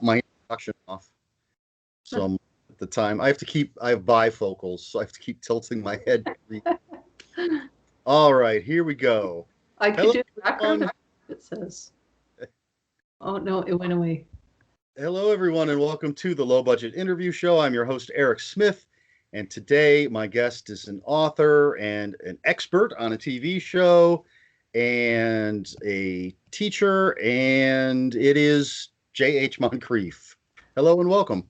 my introduction off. So at the time, I have bifocals, so I have to keep tilting my head. All right, here we go. I could do the background everyone. if it says. Oh, no, it went away. Hello, everyone, and welcome to the Low Budget Interview Show. I'm your host, Eric Smith, and today my guest is an author and an expert on a TV show and a teacher, and it is J.H. Moncrieff. Hello and welcome.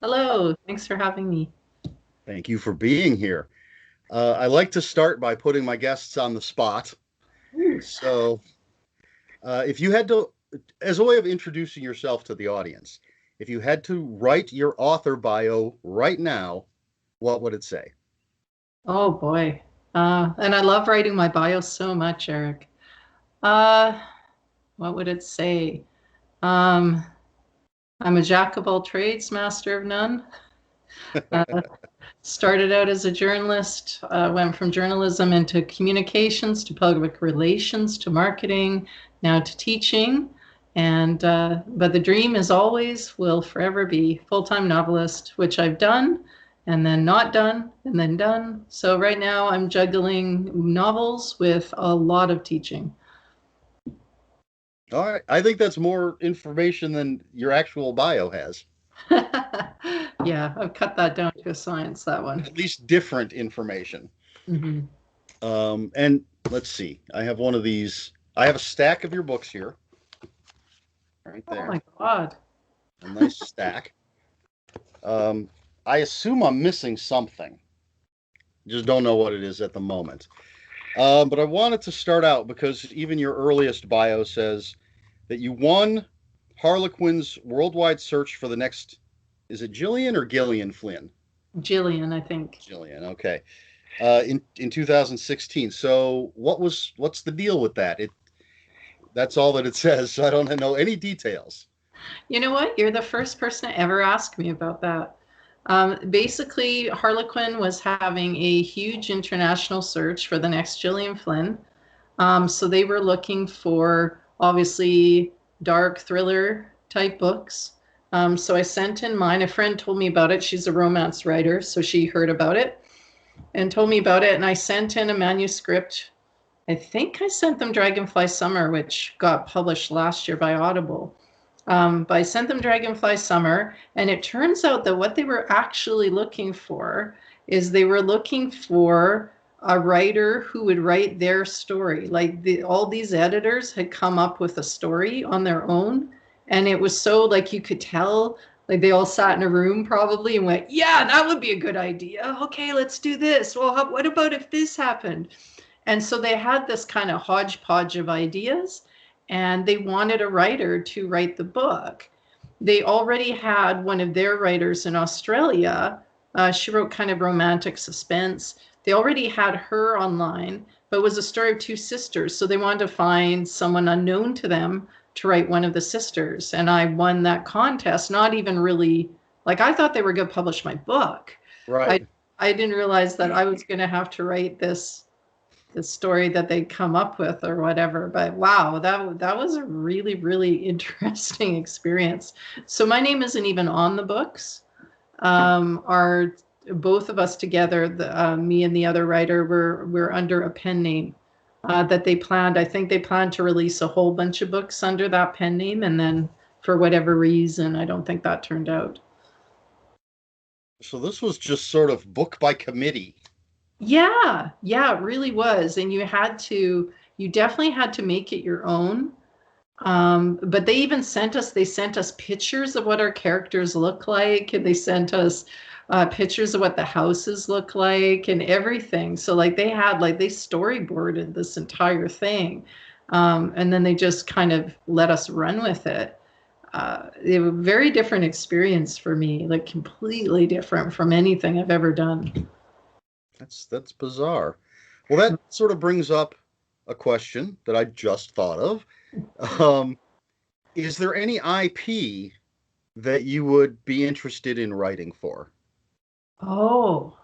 Hello, thanks for having me. Thank you for being here. I like to start by putting my guests on the spot. So if you had to, as a way of introducing yourself to the audience, if you had to write your author bio right now, what would it say? Oh boy. And I love writing my bio so much, Eric. What would it say? I'm a jack of all trades, master of none. Started out as a journalist, went from journalism into communications to public relations to marketing, now to teaching. And but the dream is always, will forever be full-time novelist, which I've done and then not done and then done. So right now I'm juggling novels with a lot of teaching. All right. I think that's more information than your actual bio has. Yeah, I've cut that down to a science, that one. At least different information. Mm-hmm. And let's see. I have one of these. I have a stack of your books here. Right there. Oh my God. A nice stack. I assume I'm missing something. Just don't know what it is at the moment. But I wanted to start out because even your earliest bio says that you won Harlequin's worldwide search for the next, is it Gillian or Gillian Flynn? Gillian, I think. Gillian, okay. In 2016. So what's the deal with that? That's all that it says. So I don't know any details. You know what? You're the first person to ever ask me about that. Basically, Harlequin was having a huge international search for the next Gillian Flynn. So they were looking for, obviously, dark thriller type books. So I sent in mine. A friend told me about it. She's a romance writer, so she heard about it and told me about it. And I sent in a manuscript. I think I sent them Dragonfly Summer, which got published last year by Audible. But I sent them Dragonfly Summer, and it turns out that what they were actually looking for is they were looking for a writer who would write their story. Like all these editors had come up with a story on their own, and it was so like you could tell, like they all sat in a room probably and went, yeah, that would be a good idea. Okay, let's do this. Well, what about if this happened? And so they had this kind of hodgepodge of ideas, and they wanted a writer to write the book. They already had one of their writers in Australia. She wrote kind of romantic suspense. They already had her online, but it was a story of two sisters. So they wanted to find someone unknown to them to write one of the sisters. And I won that contest, not even really, like I thought they were going to publish my book. Right. I didn't realize that I was going to have to write this story that they'd come up with or whatever. But wow, that was a really, really interesting experience. So my name isn't even on the books. Our both of us together, me and the other writer, we're under a pen name that they planned. I think they planned to release a whole bunch of books under that pen name, and then for whatever reason, I don't think that turned out. So this was just sort of book by committee. Yeah, it really was. And you definitely had to make it your own. But they sent us pictures of what our characters look like, and they sent us pictures of what the houses look like and everything. So like they storyboarded this entire thing. And then they just kind of let us run with it. It was a very different experience for me, like completely different from anything I've ever done. That's bizarre. Well, that sort of brings up a question that I just thought of. Is there any IP that you would be interested in writing for? Oh.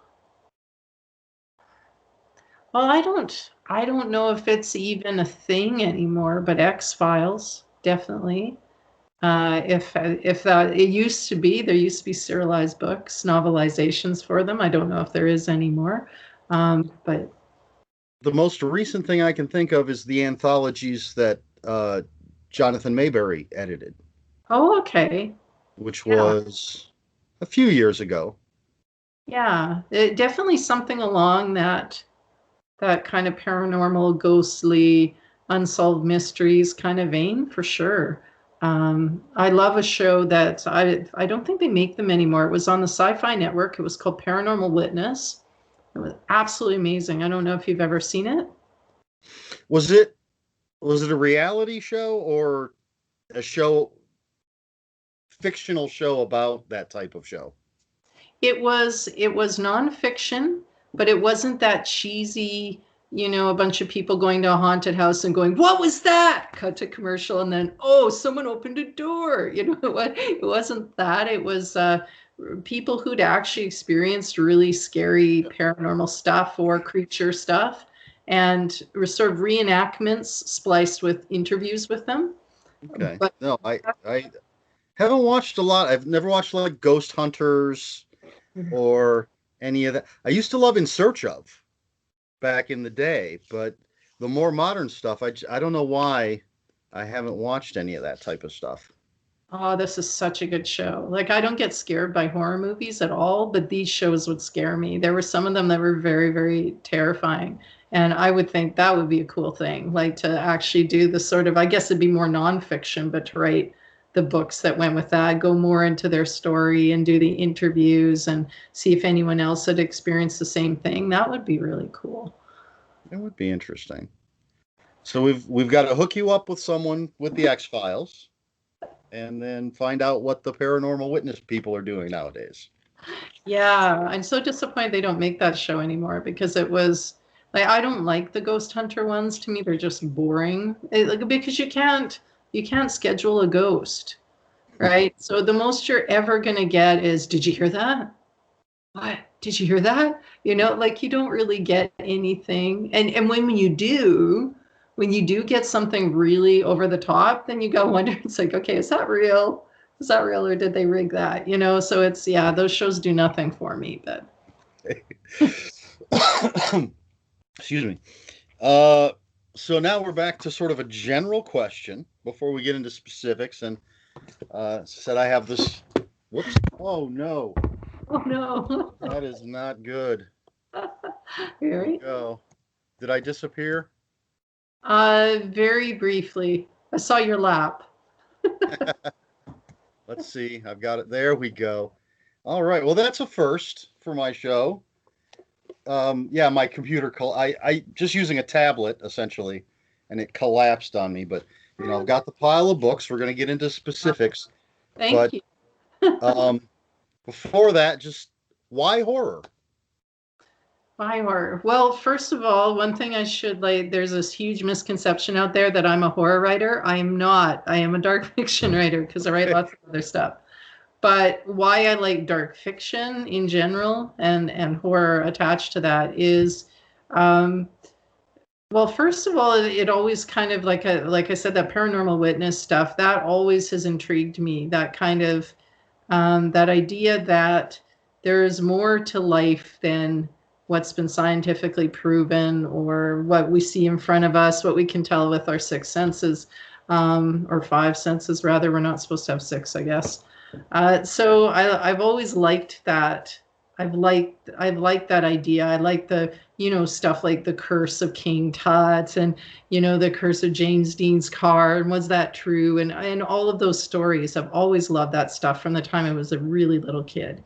Well, I don't know if it's even a thing anymore, but X-Files, definitely. If that it used to be, there used to be serialized books, novelizations for them. I don't know if there is anymore, but The most recent thing I can think of is the anthologies that Jonathan Mayberry edited, oh, okay, which yeah, was a few years ago. yeah, definitely something along that kind of paranormal, ghostly, unsolved mysteries kind of vein for sure. I love a show that I don't think they make them anymore. It was on the Sci-Fi Network. It was called Paranormal Witness. It was absolutely amazing. I don't know if you've ever seen it. Was it was it a reality show or a show fictional show about that type of show? It was nonfiction, but it wasn't that cheesy, a bunch of people going to a haunted house and going, "What was that?" Cut to commercial, and then, "Oh, someone opened a door." It wasn't that. It was people who'd actually experienced really scary paranormal stuff or creature stuff, and were sort of reenactments spliced with interviews with them. Okay. But No, I haven't watched a lot. I've never watched like Ghost Hunters or any of that. I used to love In Search of back in the day, but the more modern stuff, I don't know why I haven't watched any of that type of stuff. Oh, this is such a good show. Like, I don't get scared by horror movies at all, but these shows would scare me. There were some of them that were very, very terrifying. And I would think that would be a cool thing, like to actually do the sort of, I guess it'd be more nonfiction, but to write the books that went with that, go more into their story and do the interviews and see if anyone else had experienced the same thing. That would be really cool. It would be interesting. So we've got to hook you up with someone with the X Files, and then find out what the paranormal witness people are doing nowadays. Yeah, I'm so disappointed they don't make that show anymore because it was like I don't like the Ghost Hunter ones. To me, they're just boring. Like, because you can't schedule a ghost, right? So the most you're ever gonna get is, "Did you hear that? What? Did you hear that?" Like you don't really get anything. And when you do get something really over the top, then you go wonder, it's like, okay, is that real? Is that real, or did they rig that? So it's, yeah, those shows do nothing for me, but Excuse me. Uh, so now we're back to sort of a general question before we get into specifics. And said I have this. Whoops! Oh no, oh no. that is not good. There we Right? go. Did I disappear? Very briefly, I saw your lap. Let's see. I've got it. There we go. All right. Well, that's a first for my show. Yeah, my computer. I just using a tablet essentially, and it collapsed on me. But I've got the pile of books. We're going to get into specifics. Thank But you. um, before that, just why horror? Why horror? Well, first of all, one thing I should like, there's this huge misconception out there that I'm a horror writer. I am not. I am a dark fiction writer because I write lots of other stuff. But why I like dark fiction in general and horror attached to that is, um, well, first of all, it always kind of like I said, that paranormal witness stuff that always has intrigued me. That kind of that idea that there is more to life than what's been scientifically proven or what we see in front of us, what we can tell with our six senses, or five senses rather. We're not supposed to have six, I guess. So I've always liked that. I've liked that idea. I like the stuff like the Curse of King Tut and the Curse of James Dean's car, and was that true, and all of those stories. I've always loved that stuff from the time I was a really little kid.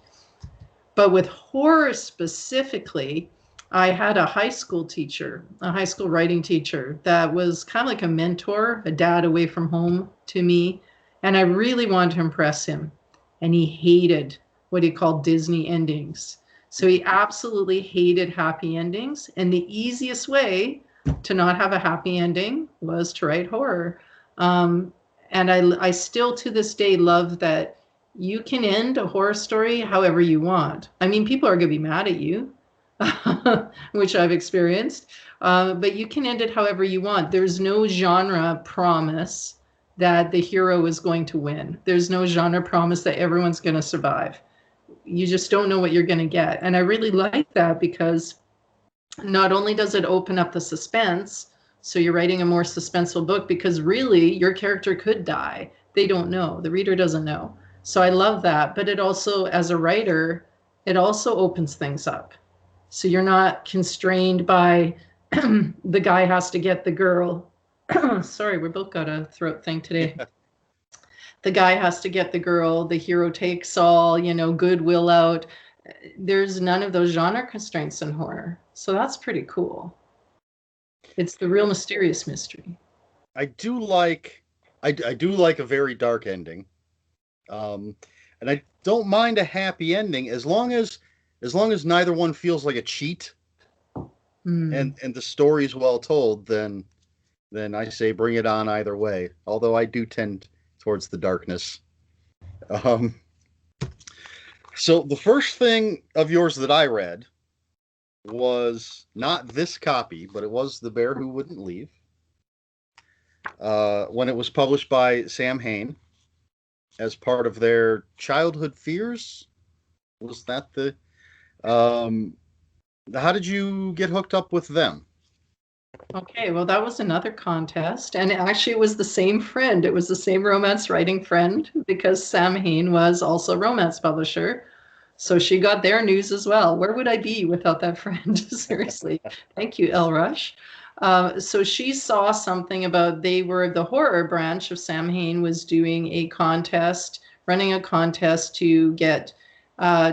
But with horror specifically, I had a high school teacher, a high school writing teacher that was kind of like a mentor, a dad away from home to me. And I really wanted to impress him. And he hated what he called Disney endings. So he absolutely hated happy endings. And the easiest way to not have a happy ending was to write horror. Um, and I still to this day love that you can end a horror story however you want. I mean, people are going to be mad at you, which I've experienced, but you can end it however you want. There's no genre promise that the hero is going to win. There's no genre promise that everyone's going to survive. You just don't know what you're going to get. And I really like that because not only does it open up the suspense, so you're writing a more suspenseful book because really your character could die. They don't know. The reader doesn't know. So I love that. But it also, as a writer, it also opens things up. So you're not constrained by the guy has to get the girl. Sorry, we both got a throat thing today. Yeah. The guy has to get the girl, the hero takes all, goodwill out. There's none of those genre constraints in horror. So that's pretty cool. It's the real mysterious mystery. I do like I do like a very dark ending. And I don't mind a happy ending as long as neither one feels like a cheat and the story's well told, then I say bring it on either way. Although I do tend towards the darkness. Um, so the first thing of yours that I read was not this copy, but it was The Bear Who Wouldn't Leave. When it was published by Sam Hain as part of their Childhood Fears. Was that the... how did you get hooked up with them? Okay, well, that was another contest. And actually, it was the same friend. It was the same romance writing friend because Sam Hain was also a romance publisher. So she got their news as well. Where would I be without that friend? Seriously. Thank you, El Rush. So she saw something about the horror branch of Sam Hain was doing a contest, running a contest to get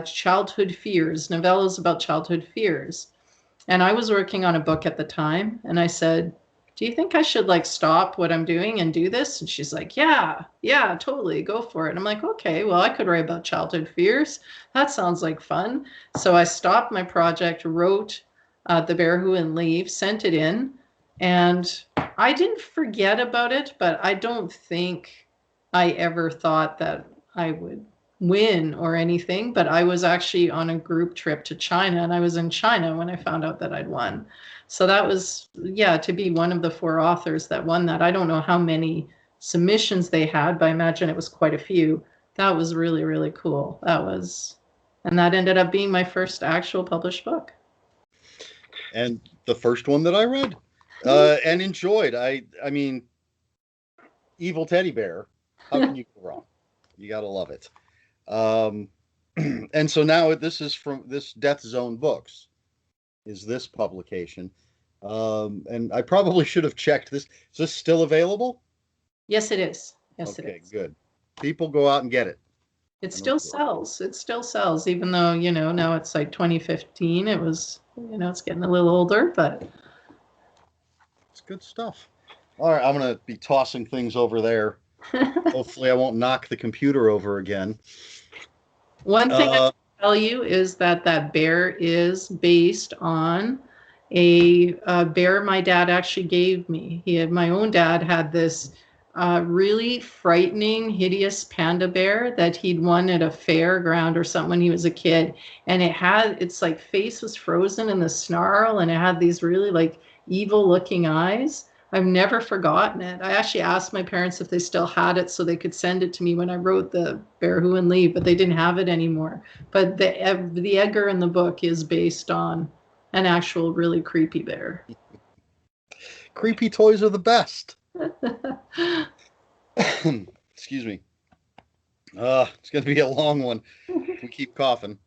childhood fears, novellas about childhood fears. And I was working on a book at the time, and I said, do you think I should stop what I'm doing and do this? And she's like, yeah, totally, go for it. And I'm like, okay, well, I could write about childhood fears. That sounds like fun. So I stopped my project, wrote The Bear Who Wouldn't Leave, sent it in, and I didn't forget about it, but I don't think I ever thought that I would win or anything. But I was actually on a group trip to China, and I was in China when I found out that I'd won. So that was, to be one of the 4 authors that won that. I don't know how many submissions they had, but I imagine it was quite a few. That was really, really cool. And that ended up being my first actual published book. And the first one that I read and enjoyed. I mean, Evil Teddy Bear. How can you go wrong? You gotta love it. And so now this is from this Death Zone Books. Is this publication? And I probably should have checked this. Is this still available? Yes, it is. Yes, okay, it is. Good. People go out and get it. It still sells. It still sells, even though, now it's like 2015. It was, it's getting a little older, but. It's good stuff. All right, I'm going to be tossing things over there. Hopefully I won't knock the computer over again. One thing I can tell you is that bear is based on a bear my dad actually gave me. My own dad had this really frightening, hideous panda bear that he'd won at a fairground or something when he was a kid. And its face was frozen in the snarl, and it had these really evil looking eyes. I've never forgotten it. I actually asked my parents if they still had it so they could send it to me when I wrote The Bear Who Wouldn't Leave, but they didn't have it anymore. But the Edgar in the book is based on an actual really creepy bear. Creepy toys are the best. Excuse me. It's going to be a long one if we keep coughing.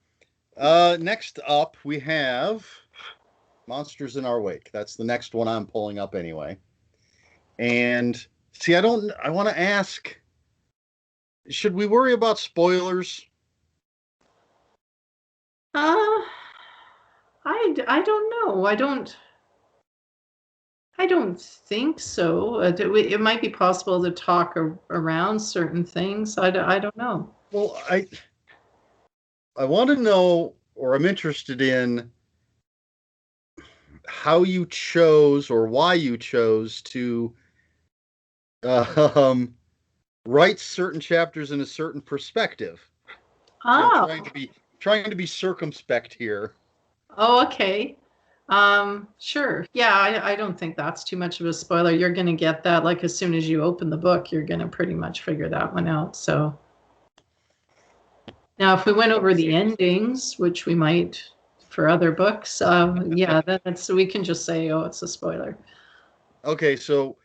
Next up, we have Monsters in Our Wake. That's the next one I'm pulling up anyway. And see, I want to ask, should we worry about spoilers? I don't know. I don't think so. It might be possible to talk around certain things. I don't know. Well, I want to know, or I'm interested in how you chose or why you chose to write certain chapters in a certain perspective. Oh. So I'm trying to be circumspect here. Oh, okay. Sure. Yeah, I don't think that's too much of a spoiler. You're going to get that like as soon as you open the book, you're going to pretty much figure that one out. So now, if we went over the endings, which we might for other books, yeah, that's we can just say, oh, it's a spoiler. Okay, so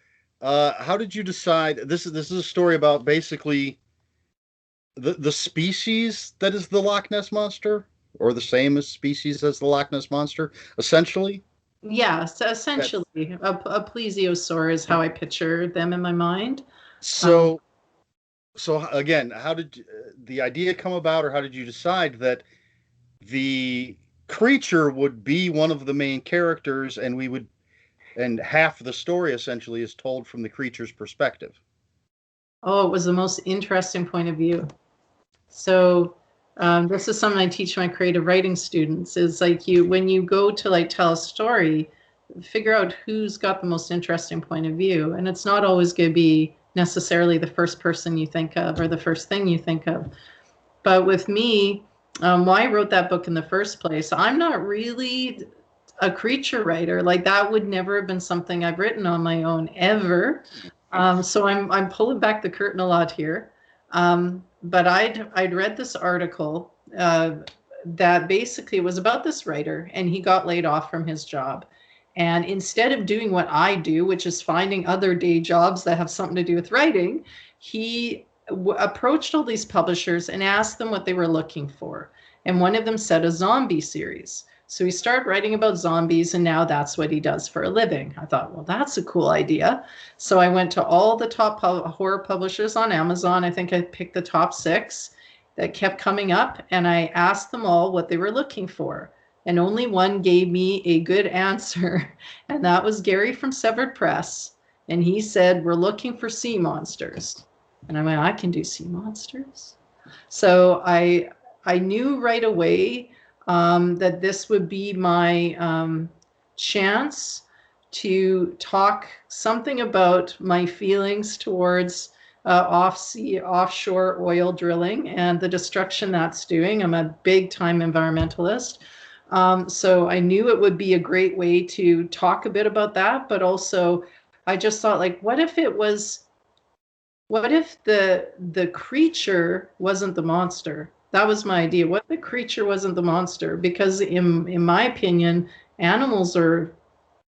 how did you decide? This is a story about basically the species that is the Loch Ness monster, or the same as species as the Loch Ness monster, essentially. Yeah, so That's essentially, a plesiosaur is how I picture them in my mind. Um, so. So again, how did the idea come about, or how did you decide that the creature would be one of the main characters, and we would, and half the story essentially is told from the creature's perspective? oh, it was the most interesting point of view. So this is something I teach my creative writing students is like when you go to like tell a story, figure out who's got the most interesting point of view. And it's not always going to be necessarily the first person you think of or the first thing you think of. But with me, why I wrote that book in the first place, I'm not really a creature writer. Like that would never have been something I've written on my own ever. So I'm pulling back the curtain a lot here. But I'd read this article that basically was about this writer, and he got laid off from his job. And instead of doing what I do, which is finding other day jobs that have something to do with writing, he approached all these publishers and asked them what they were looking for. And one of them said a zombie series. So he started writing about zombies, and now that's what he does for a living. I thought, well, that's a cool idea. So I went to all the top horror publishers on Amazon. I think I picked the top 6 that kept coming up, and I asked them all what they were looking for. And only one gave me a good answer, and that was Gary from Severed Press. And he said, we're looking for sea monsters. And I went, I can do sea monsters. So I knew right away that this would be my chance to talk something about my feelings towards offshore oil drilling and the destruction that's doing. I'm a big time environmentalist. So I knew it would be a great way to talk a bit about that, but also I just thought like, what if the creature wasn't the monster? That was my idea. What if the creature wasn't the monster? Because in my opinion, animals are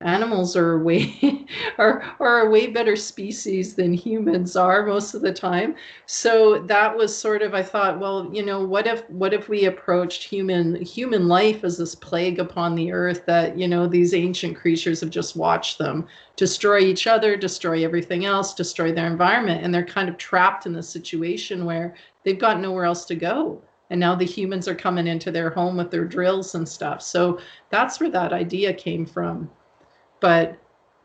animals are way are a way better species than humans are most of the time. So that was sort of I thought, well, what if we approached human life as this plague upon the earth that these ancient creatures have just watched them destroy each other, destroy everything else, destroy their environment, and they're kind of trapped in this situation where they've got nowhere else to go. And now the humans are coming into their home with their drills and stuff. So that's where that idea came from. But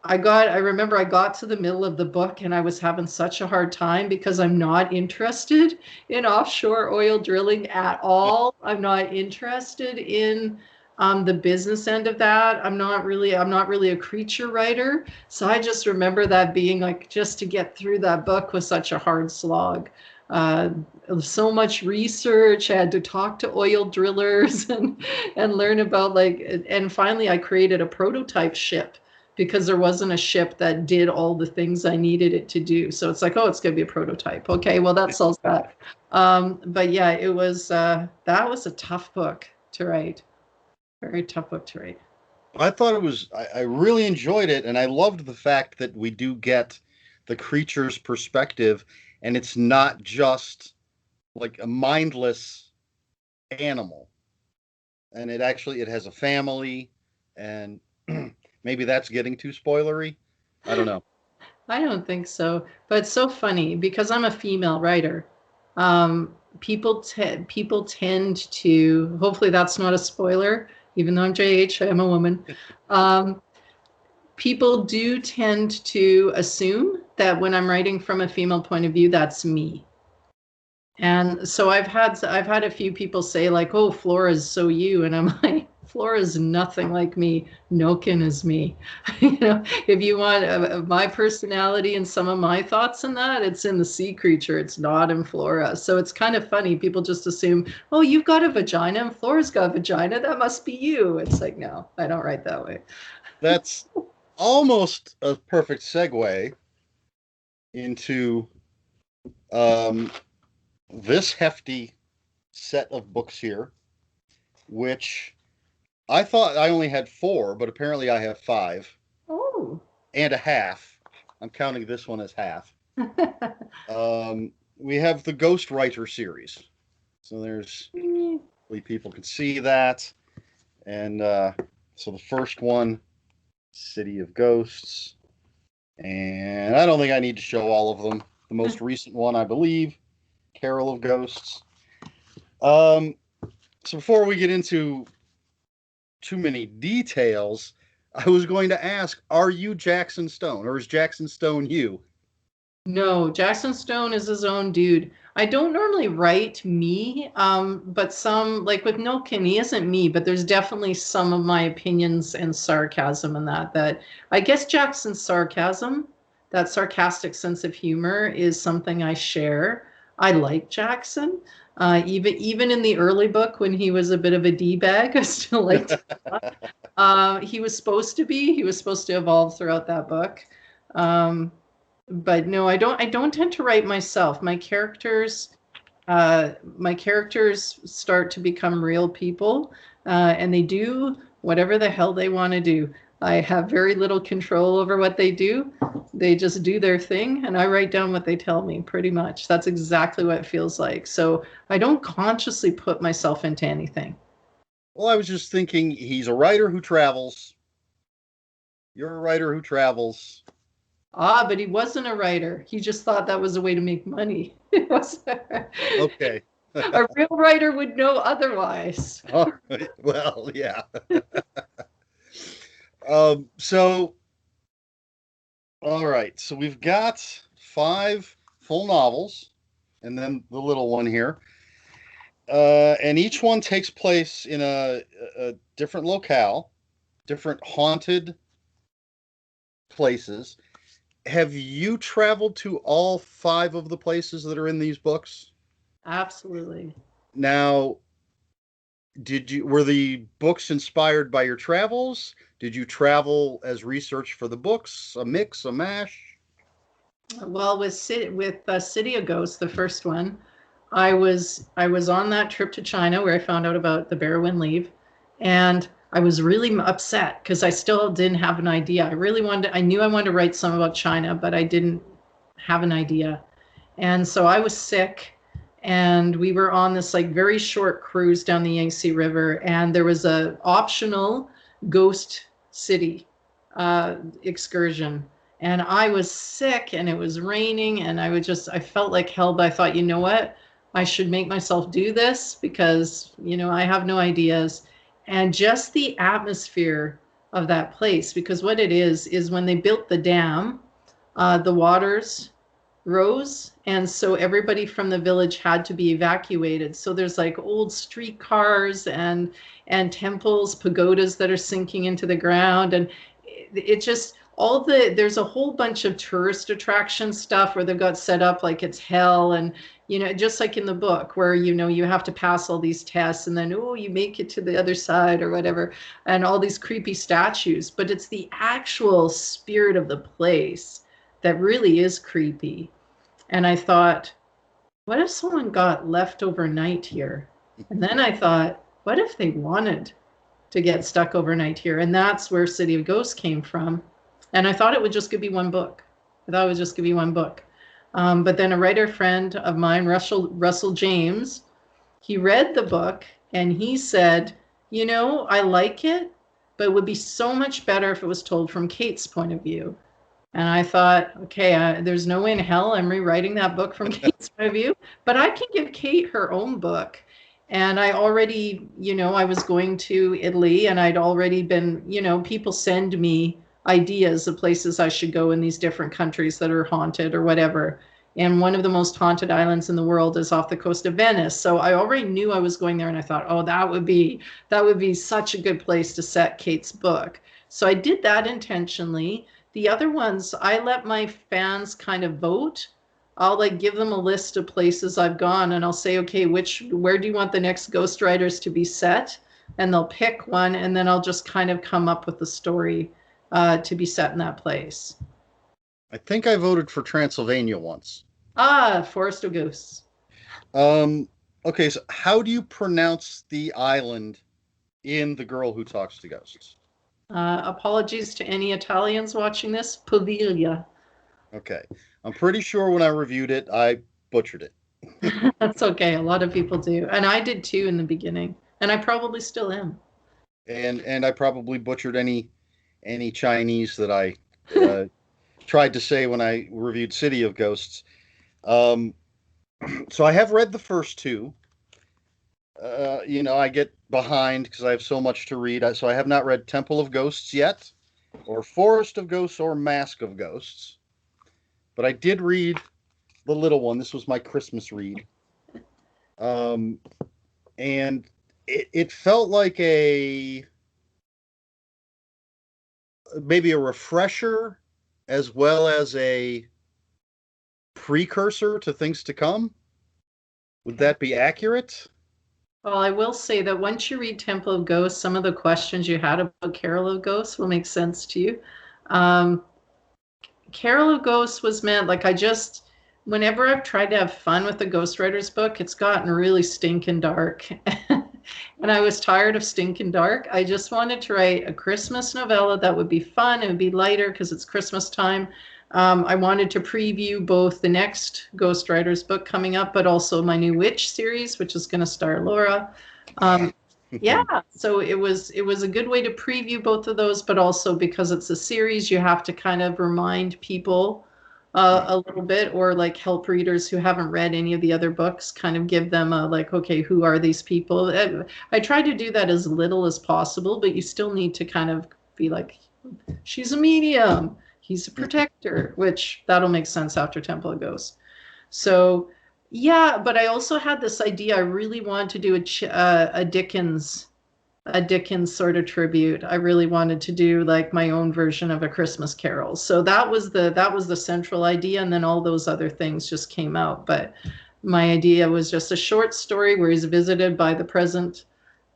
I remember I got to the middle of the book and I was having such a hard time because I'm not interested in offshore oil drilling at all. I'm not interested in the business end of that. I'm not really a creature writer. So I just remember that being like, just to get through that book was such a hard slog. Uh, so much research. I had to talk to oil drillers and learn about and finally I created a prototype ship because there wasn't a ship that did all the things I needed it to do. So it's like, oh, it's going to be a prototype. Okay, well, that solves that. But yeah, that was a tough book to write. Very tough book to write. I thought it was. I really enjoyed it, and I loved the fact that we do get the creature's perspective, and it's not just like a mindless animal, and it has a family, and maybe that's getting too spoilery. I don't know. I don't think so. But it's so funny because I'm a female writer. People tend to, hopefully that's not a spoiler, even though I'm JH, I am a woman. Um, People do tend to assume that when I'm writing from a female point of view, that's me. And so I've had a few people say like, "Oh, Flora is so you," and I'm like, Flora is nothing like me. Noken is me. You know, if you want my personality and some of my thoughts in that, it's in the sea creature. It's not in Flora. So it's kind of funny. People just assume, oh, you've got a vagina and Flora's got a vagina. That must be you. It's like, no, I don't write that way. That's almost a perfect segue into um, this hefty set of books here, which I thought I only had 4, but apparently I have 5. Oh. And a half. I'm counting this one as half. We have the Ghostwriter series. So there's, hopefully people can see that. And so the first one, City of Ghosts. And I don't think I need to show all of them. The most recent one, I believe, Carol of Ghosts. So before we get into too many details, I was going to ask, are you Jackson Stone, or is Jackson Stone you? No, Jackson Stone is his own dude. I don't normally write me, but some, like with Noken, he isn't me, but there's definitely some of my opinions and sarcasm in that I guess Jackson's sarcasm, that sarcastic sense of humor, is something I share. I like Jackson. Even in the early book when he was a bit of a D-bag, I still liked him. He was supposed to be. He was supposed to evolve throughout that book. But no, I don't tend to write myself. My characters start to become real people, and they do whatever the hell they want to do. I have very little control over what they do. They just do their thing, and I write down what they tell me, pretty much. That's exactly what it feels like. So I don't consciously put myself into anything. Well, I was just thinking, he's a writer who travels. You're a writer who travels. Ah, but he wasn't a writer. He just thought that was a way to make money. It was Okay. A real writer would know otherwise. All right. Well, yeah. So, all right. So we've got 5 full novels, and then the little one here. And each one takes place in a different locale, different haunted places. Have you traveled to all 5 of the places that are in these books? Absolutely. Now, were the books inspired by your travels? Did you travel as research for the books? A mix, a mash? Well, with City of Ghosts, the first one, I was on that trip to China where I found out about the Barrowin leaf, and I was really upset because I still didn't have an idea. I knew I wanted to write some about China, but I didn't have an idea. And so I was sick, and we were on this like very short cruise down the Yangtze River, and there was a optional ghost city excursion. And I was sick, and it was raining, and I felt like hell, but I thought, you know what? I should make myself do this because, I have no ideas. And just the atmosphere of that place, because what it is when they built the dam, the waters rose, and so everybody from the village had to be evacuated. So there's like old streetcars and temples, pagodas that are sinking into the ground, and it just there's a whole bunch of tourist attraction stuff where they've got set up like it's hell, and just like in the book where you have to pass all these tests, and then you make it to the other side or whatever, and all these creepy statues, but it's the actual spirit of the place that really is creepy. And I thought, what if someone got left overnight here? And then I thought, what if they wanted to get stuck overnight here? And that's where City of Ghosts came from. And I thought it would just be one book. But then a writer friend of mine, Russell James, he read the book and he said, I like it, but it would be so much better if it was told from Kate's point of view. And I thought, okay, there's no way in hell I'm rewriting that book from Kate's point of view, but I can give Kate her own book. And I already, I was going to Italy, and I'd already been, people send me ideas of places I should go in these different countries that are haunted or whatever. And one of the most haunted islands in the world is off the coast of Venice. So I already knew I was going there, and I thought, oh, that would be such a good place to set Kate's book. So I did that intentionally. The other ones, I let my fans kind of vote. I'll like give them a list of places I've gone, and I'll say, okay, where do you want the next ghostwriters to be set? And they'll pick one, and then I'll just kind of come up with the story to be set in that place. I think I voted for Transylvania once. Forest of Ghosts. Okay, so how do you pronounce the island in The Girl Who Talks to Ghosts? Apologies to any Italians watching this. Paviglia. Okay. I'm pretty sure when I reviewed it, I butchered it. That's okay. A lot of people do. And I did too in the beginning. And I probably still am. And I probably butchered any Chinese that I tried to say when I reviewed City of Ghosts. So I have read the first two. I get behind because I have so much to read. So I have not read Temple of Ghosts yet, or Forest of Ghosts, or Mask of Ghosts. But I did read the little one. This was my Christmas read. And it felt like maybe a refresher as well as a precursor to things to come. Would that be accurate? Well, I will say that once you read Temple of Ghosts, some of the questions you had about Carol of Ghosts will make sense to you. Carol of Ghosts was meant, like whenever I've tried to have fun with the Ghostwriter's book, it's gotten really stinking dark. And I was tired of stinking dark. I just wanted to write a Christmas novella that would be fun. It would be lighter because it's Christmas time. I wanted to preview both the next Ghostwriter's book coming up, but also my new Witch series, which is going to star Laura. Yeah, so it was a good way to preview both of those, but also because it's a series, you have to kind of remind people a little bit, or like help readers who haven't read any of the other books, kind of give them a like, okay, who are these people? I try to do that as little as possible, but you still need to kind of be like, she's a medium, he's a protector, which that'll make sense after Temple of Ghosts. So yeah, but I also had this idea. I really wanted to do a Dickens sort of tribute. I really wanted to do like my own version of A Christmas Carol. So that was the central idea, and then all those other things just came out. But my idea was just a short story where he's visited by the present,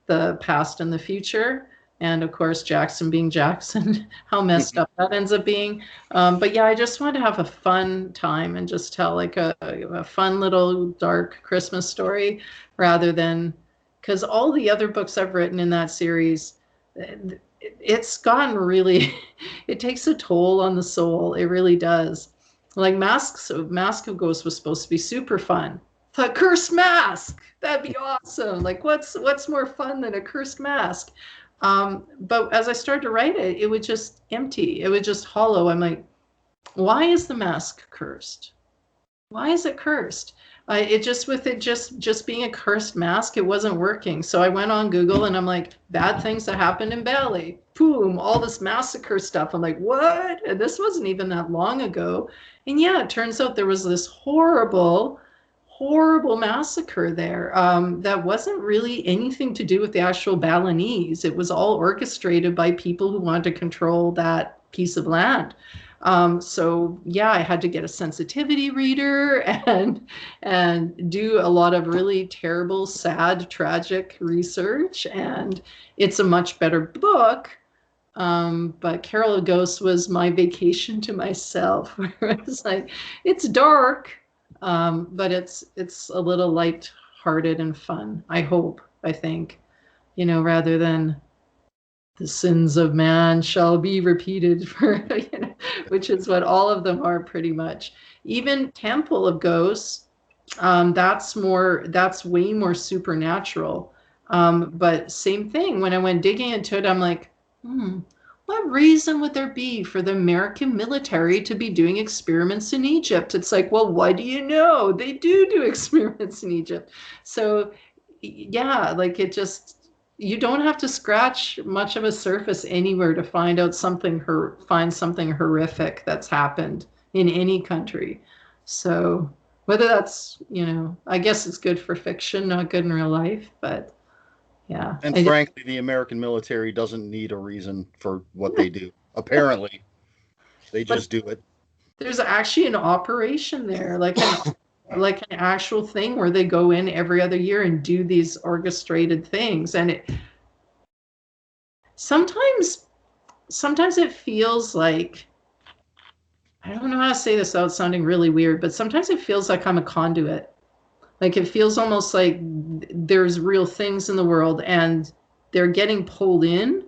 the past, and the future. And of course, Jackson being Jackson, how messed up that ends up being. But yeah, I just wanted to have a fun time and just tell like a fun little dark Christmas story, rather than, because all the other books I've written in that series, it's gotten really, it takes a toll on the soul. It really does. Like Mask of Ghosts was supposed to be super fun. A cursed mask, that'd be awesome. Like what's more fun than a cursed mask? But as I started to write it, it was just empty. It was just hollow. I'm like, why is the mask cursed? Why is it cursed? Just being a cursed mask, it wasn't working. So I went on Google and I'm like, bad things that happened in Bali. Boom, all this massacre stuff. I'm like, what? And this wasn't even that long ago. And yeah, it turns out there was this horrible massacre there that wasn't really anything to do with the actual Balinese. It was all orchestrated by people who wanted to control that piece of land. So yeah, I had to get a sensitivity reader and do a lot of really terrible, sad, tragic research. And it's a much better book. But Carol of Ghosts was my vacation to myself, where it's like, it's dark, but it's a little light-hearted and fun. I think, rather than the sins of man shall be repeated, which is what all of them are pretty much. Even Temple of Ghosts, that's way more supernatural. But same thing, when I went digging into it, I'm like, what reason would there be for the American military to be doing experiments in Egypt? It's like, well, what do you know? They do experiments in Egypt. So yeah, like you don't have to scratch much of a surface anywhere to find something horrific that's happened in any country. So whether that's, I guess it's good for fiction, not good in real life, but yeah. And frankly, the American military doesn't need a reason for what they do. Apparently, they But just do it. there's actually an operation there, like an actual thing where they go in every other year and do these orchestrated things. And sometimes sometimes it feels like, I don't know how to say this without sounding really weird, but sometimes it feels like I'm a conduit. Like it feels almost like there's real things in the world and they're getting pulled in.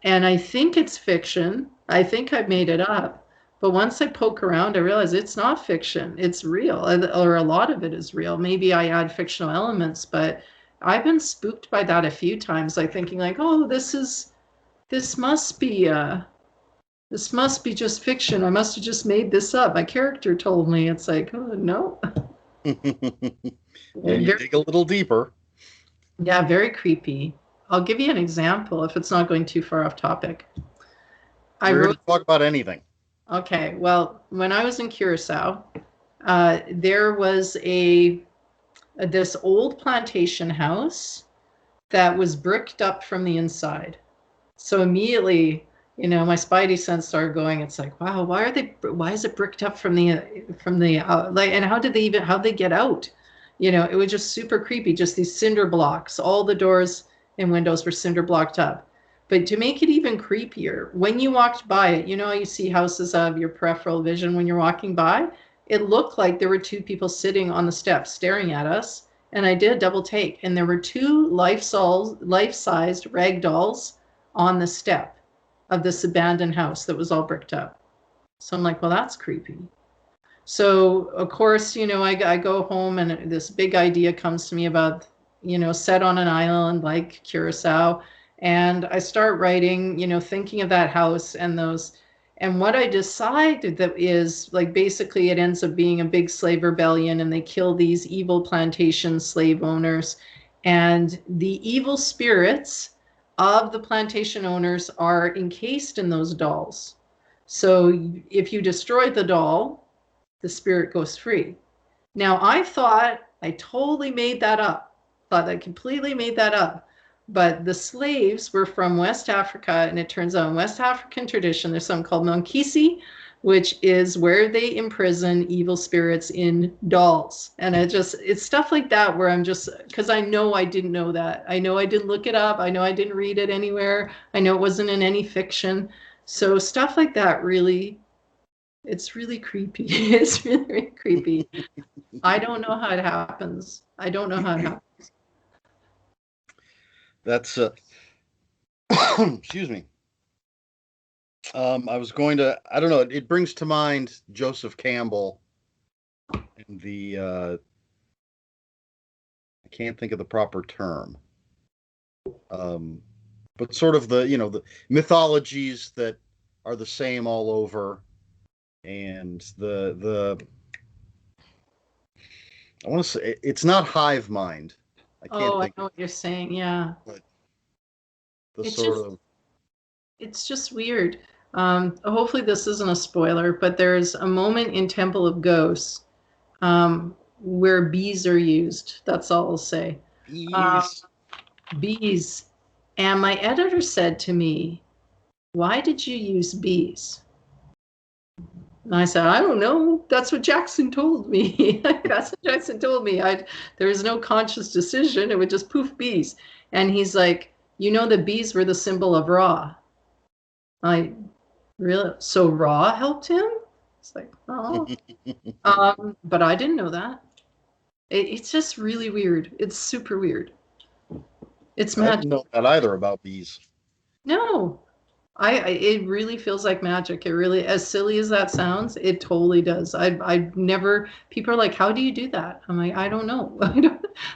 And I think it's fiction. I think I've made it up. But once I poke around, I realize it's not fiction. It's real, or a lot of it is real. Maybe I add fictional elements, but I've been spooked by that a few times, like thinking like, oh, this must be this must be just fiction. I must have just made this up. My character told me. It's like, oh no. And you dig a little deeper. Yeah, very creepy. I'll give you an example if it's not going too far off topic. We're going to talk about anything. Okay, well, when I was in Curacao, there was this old plantation house that was bricked up from the inside. So immediately, my spidey sense started going. It's like, wow, why is it bricked up from the like, and how'd they get out? It was just super creepy. Just these cinder blocks. All the doors and windows were cinder blocked up. But to make it even creepier, when you walked by it, how you see houses out of your peripheral vision when you're walking by? It looked like there were two people sitting on the steps staring at us. And I did a double take. And there were two life-sized rag dolls on the step of this abandoned house that was all bricked up. So I'm like, well, that's creepy. So, of course, I go home and this big idea comes to me about, set on an island like Curacao. And I start writing, thinking of that house and those. And what I decided that is like basically it ends up being a big slave rebellion and they kill these evil plantation slave owners. And the evil spirits of the plantation owners are encased in those dolls. So if you destroy the doll, the spirit goes free. Now, I thought I totally made that up. Thought I completely made that up. But the slaves were from West Africa, and it turns out in West African tradition, there's something called Moncrieff, which is where they imprison evil spirits in dolls. And it's stuff like that where I'm just, because I know I didn't know that. I know I didn't look it up. I know I didn't read it anywhere. I know it wasn't in any fiction. So stuff like that it's really creepy. It's really, really creepy. I don't know how it happens. I don't know how it happens. That's excuse me. I was going to, I don't know, it brings to mind Joseph Campbell and I can't think of the proper term. But sort of the mythologies that are the same all over, and I want to say it's not hive mind. I know what you're saying. Yeah. But it's just weird. Hopefully this isn't a spoiler, but there's a moment in Temple of Ghosts where bees are used. That's all I'll say. Bees. And my editor said to me, why did you use bees? And I said, I don't know. That's what Jackson told me. That's what Jackson told me. There was no conscious decision. It would just poof bees. And he's like, the bees were the symbol of Ra. Really? So Ra helped him? It's like, oh. But I didn't know that. It's just really weird. It's super weird. It's magic. I didn't know that either about bees. No. It really feels like magic. It really, as silly as that sounds, it totally does. I've never, people are like, how do you do that? I'm like, I don't know.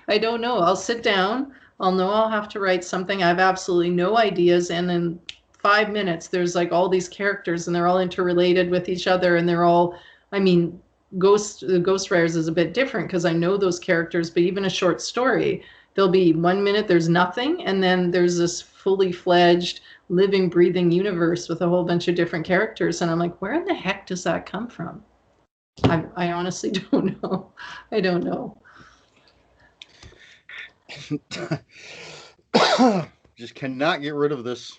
I don't know. I'll sit down. I'll have to write something. I have absolutely no ideas. And in 5 minutes, there's like all these characters and they're all interrelated with each other. And they're all, Ghost Writers is a bit different because I know those characters, but even a short story, there'll be 1 minute, there's nothing. And then there's this fully fledged living, breathing universe with a whole bunch of different characters. And I'm like, where in the heck does that come from? I honestly don't know. I don't know. Just cannot get rid of this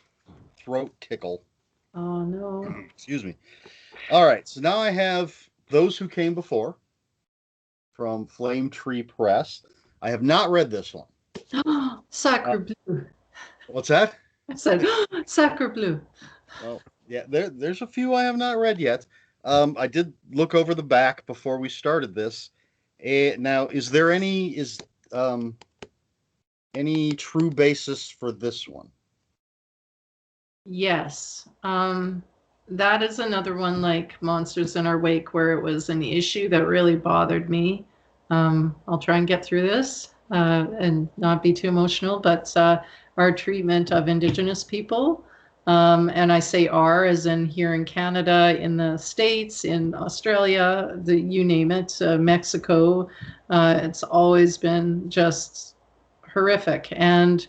throat tickle. Oh no. Excuse me. All right, so now I have Those Who Came Before from Flame Tree Press. I have not read this one. Sacre bleu. What's that? I said sacre bleu. Well, yeah, there's a few I have not read yet. I did look over the back before we started this. Now, is there um, any true basis for this one? Yes. That is another one like Monsters in Our Wake where it was an issue that really bothered me. I'll try and get through this and not be too emotional, but our treatment of Indigenous people. And I say our as in here in Canada, in the States, in Australia, you name it, Mexico. It's always been just horrific. And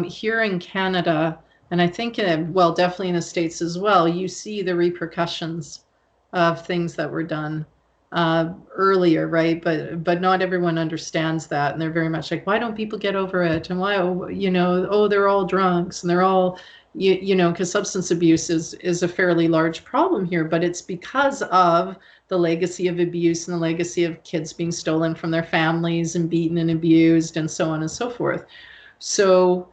here in Canada, and I think, well, definitely in the States as well, you see the repercussions of things that were done earlier, right? But not everyone understands that, and they're very much like, why don't people get over it? And why, oh, they're all drunks, and they're all, because substance abuse is a fairly large problem here, but it's because of the legacy of abuse and the legacy of kids being stolen from their families and beaten and abused and so on and so forth. So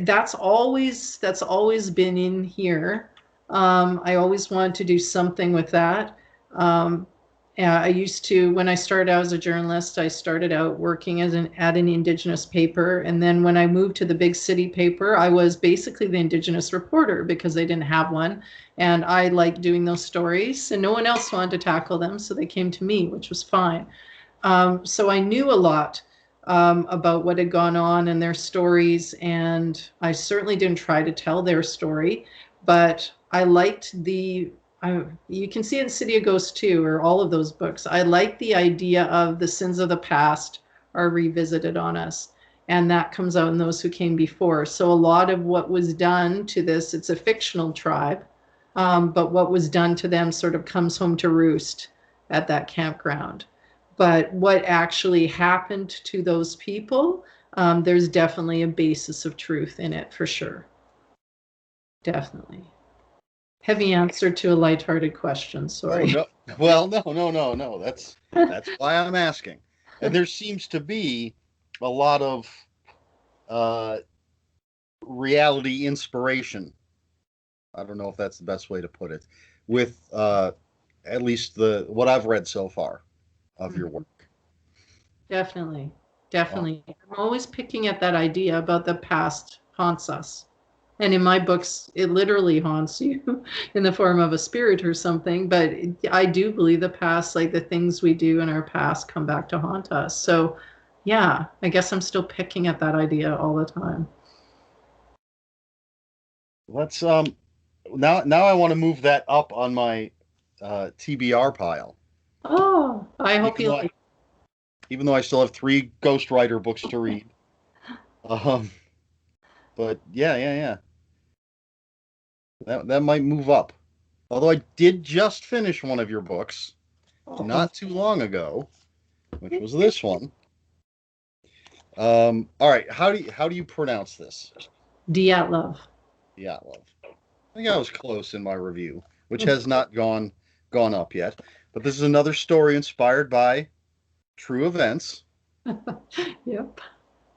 that's always been in here. I always wanted to do something with that. I used to, when I started out as a journalist, I started out working at an Indigenous paper. And then when I moved to the big city paper, I was basically the Indigenous reporter because they didn't have one. And I liked doing those stories and no one else wanted to tackle them. So they came to me, which was fine. So I knew a lot about what had gone on and their stories, and I certainly didn't try to tell their story, but I liked you can see it in City of Ghosts too, or all of those books. I like the idea of the sins of the past are revisited on us, and that comes out in Those Who Came Before. So a lot of what was done to this, it's a fictional tribe, but what was done to them sort of comes home to roost at that campground. But what actually happened to those people, there's definitely a basis of truth in it for sure. Definitely. Heavy answer to a lighthearted question. Oh Sorry. no. Well, no. That's why I'm asking. And there seems to be a lot of uh, reality inspiration. I don't know if that's the best way to put it. With at least the what I've read so far of your work. Definitely. Wow. Definitely. I'm always picking at that idea about the past haunts us. And in my books, it literally haunts you in the form of a spirit or something. But I do believe the past, like the things we do in our past, come back to haunt us. So, yeah, I guess I'm still picking at that idea all the time. Let's now I want to move that up on my TBR pile. Oh, I hope Even you though I, like. even though I still have three ghostwriter books to read. Um, but yeah. That might move up. Although I did just finish one of your books Oh, not too long ago, which was this one. All right, how do you pronounce this? Dyatlov. Yeah, love. I think I was close in my review, which has not gone up yet. But this is another story inspired by true events. Yep.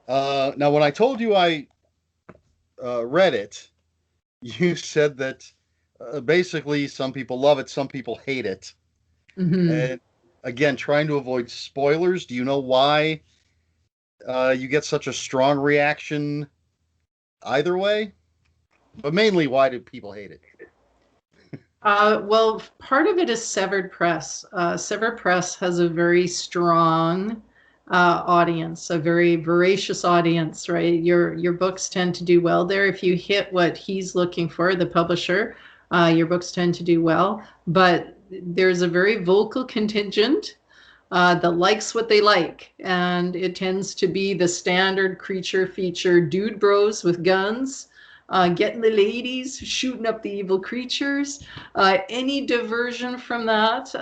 Now, when I told you I read it, you said that basically some people love it, some people hate it. Hmm. And again, trying to avoid spoilers. Do you know why you get such a strong reaction either way? But mainly, why do people hate it? Well, part of it is Severed Press. Severed Press has a very strong audience, a very voracious audience, right? Your books tend to do well there. If you hit what he's looking for, the publisher, your books tend to do well. But there's a very vocal contingent that likes what they like, and it tends to be the standard creature feature dude bros with guns getting the ladies, shooting up the evil creatures. Any diversion from that,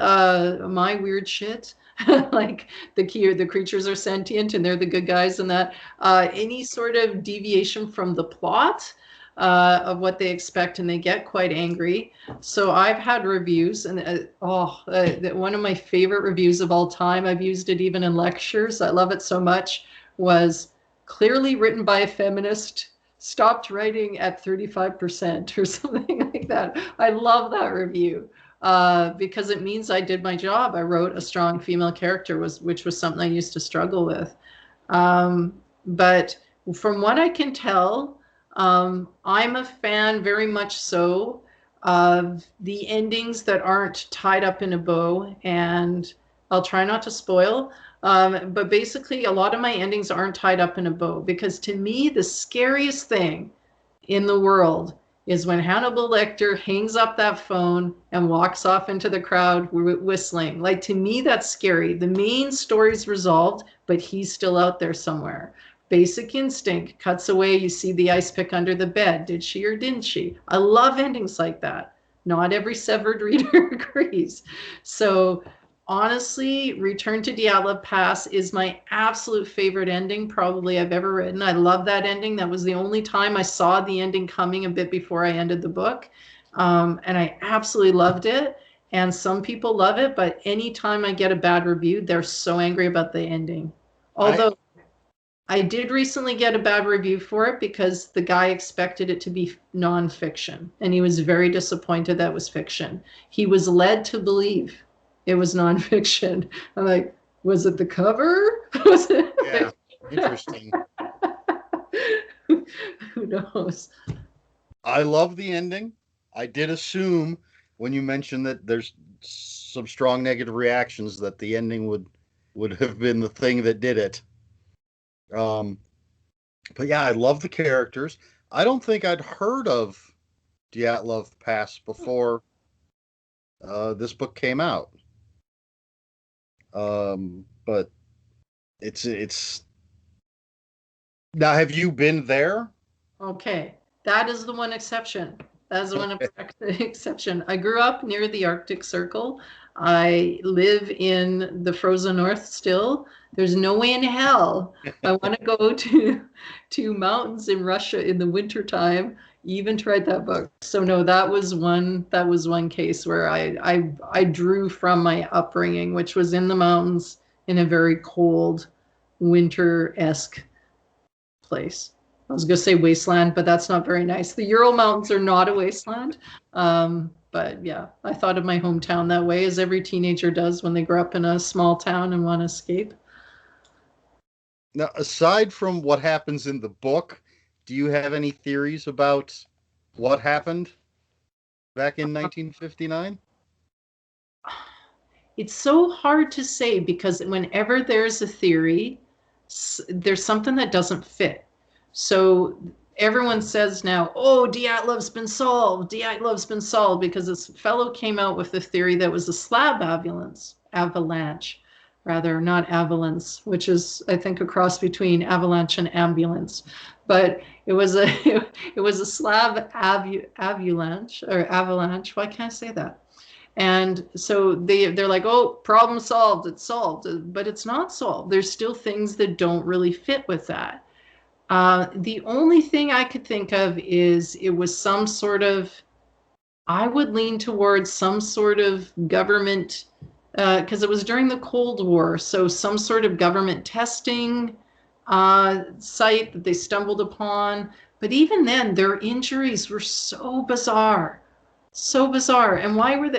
my weird shit. Like the creatures are sentient and they're the good guys, and that any sort of deviation from the plot of what they expect, and they get quite angry. So I've had reviews, and one of my favorite reviews of all time, I've used it even in lectures, I love it so much, was clearly written by a feminist, stopped writing at 35% or something like that. I love that review. Because it means I did my job. I wrote a strong female character, which was something I used to struggle with. But from what I can tell, I'm a fan, very much so, of the endings that aren't tied up in a bow, and I'll try not to spoil. But basically, a lot of my endings aren't tied up in a bow, because to me, the scariest thing in the world is when Hannibal Lecter hangs up that phone and walks off into the crowd whistling. Like, to me, that's scary. The main story's resolved, but he's still out there somewhere. Basic Instinct cuts away, you see the ice pick under the bed. Did she or didn't she? I love endings like that. Not every severed reader agrees. So honestly, Return to Dyatlov Pass is my absolute favorite ending probably I've ever written. I love that ending. That was the only time I saw the ending coming a bit before I ended the book. And I absolutely loved it. And some people love it, but anytime I get a bad review, they're so angry about the ending. Although I did recently get a bad review for it because the guy expected it to be nonfiction, and he was very disappointed that it was fiction. He was led to believe it was nonfiction. I'm like, was it the cover? Was it? Yeah, interesting. Who knows? I love the ending. I did assume when you mentioned that there's some strong negative reactions that the ending would have been the thing that did it. But yeah, I love the characters. I don't think I'd heard of Dyatlov Pass before this book came out. But it's now. Have you been there? Okay, that is the one exception. That is the one exception. I grew up near the Arctic Circle. I live in the frozen north still. There's no way in hell I want to go to mountains in Russia in the wintertime, even to write that book. So no, that was one case where I drew from my upbringing, which was in the mountains in a very cold, winter-esque place. I was going to say wasteland, but that's not very nice. The Ural Mountains are not a wasteland. But yeah, I thought of my hometown that way, as every teenager does when they grow up in a small town and want to escape. Now, aside from what happens in the book, do you have any theories about what happened back in 1959? It's so hard to say because whenever there's a theory, there's something that doesn't fit. So everyone says now, oh, Dyatlov's been solved. Dyatlov's been solved because this fellow came out with the theory that was a slab avalanche, rather, not avalanche, which is, I think, a cross between avalanche and ambulance. But it was a slab avalanche or avalanche. Why can't I say that? And so they're like, oh, problem solved. It's solved, but it's not solved. There's still things that don't really fit with that. The only thing I could think of is it was some sort of, I would lean towards some sort of government, because it was during the Cold War, so some sort of government testing site that they stumbled upon. But even then, their injuries were so bizarre. So bizarre. And why would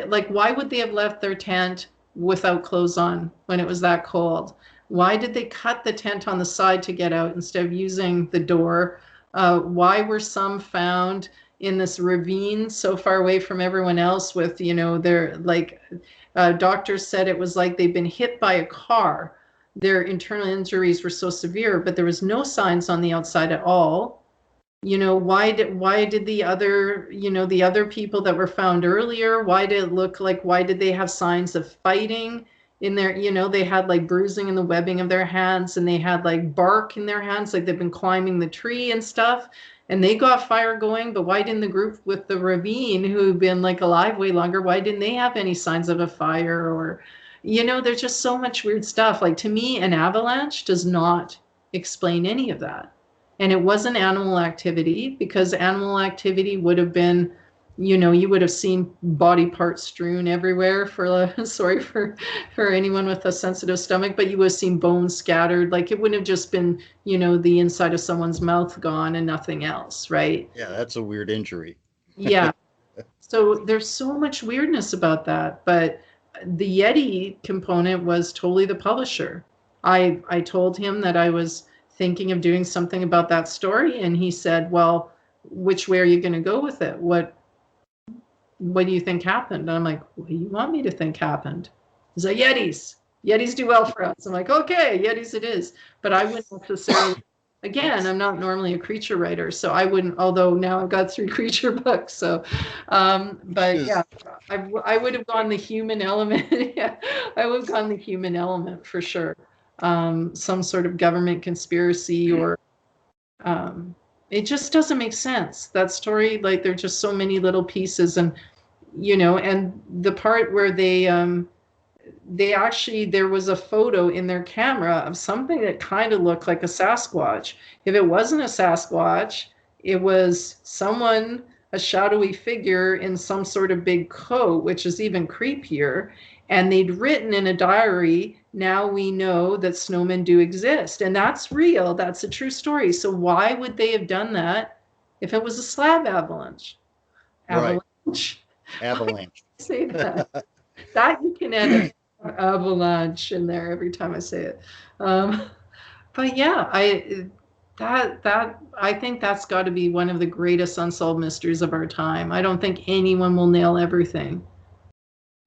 they have left their tent without clothes on when it was that cold? Why did they cut the tent on the side to get out instead of using the door? Why were some found in this ravine so far away from everyone else with, their, doctors said it was like they'd been hit by a car. Their internal injuries were so severe, but there was no signs on the outside at all. Why did the other people that were found earlier, why did it look like, why did they have signs of fighting? in their, they had like bruising in the webbing of their hands, and they had like bark in their hands, like they've been climbing the tree and stuff. And they got fire going, but why didn't the group with the ravine, who've been like alive way longer, why didn't they have any signs of a fire? Or, there's just so much weird stuff. Like, to me, an avalanche does not explain any of that. And it wasn't animal activity, because animal activity would have been, you would have seen body parts strewn everywhere sorry for anyone with a sensitive stomach, but you would have seen bones scattered. Like, it wouldn't have just been, the inside of someone's mouth gone and nothing else, right? Yeah, that's a weird injury. Yeah. So there's so much weirdness about that. But the Yeti component was totally the publisher. I told him that I was thinking of doing something about that story, and he said, well, which way are you going to go with it? What do you think happened? And I'm like, what do you want me to think happened? He's like, Yetis. Yetis do well for us. I'm like, okay, Yetis it is. But I wouldn't necessarily, again, I'm not normally a creature writer, so I wouldn't, although now I've got 3 creature books. So, but yeah, I would have gone the human element. Yeah, I would have gone the human element for sure. Some sort of government conspiracy, or it just doesn't make sense. That story, like, there're just so many little pieces. And and the part where they actually, there was a photo in their camera of something that kind of looked like a Sasquatch. If it wasn't a Sasquatch, it was someone, a shadowy figure in some sort of big coat, which is even creepier. And they'd written in a diary, now we know that snowmen do exist. And that's real. That's a true story. So why would they have done that if it was a slab avalanche? Right. Avalanche. Say that. That you can edit avalanche in there every time I say it. But yeah, I think that's got to be one of the greatest unsolved mysteries of our time. I don't think anyone will nail everything,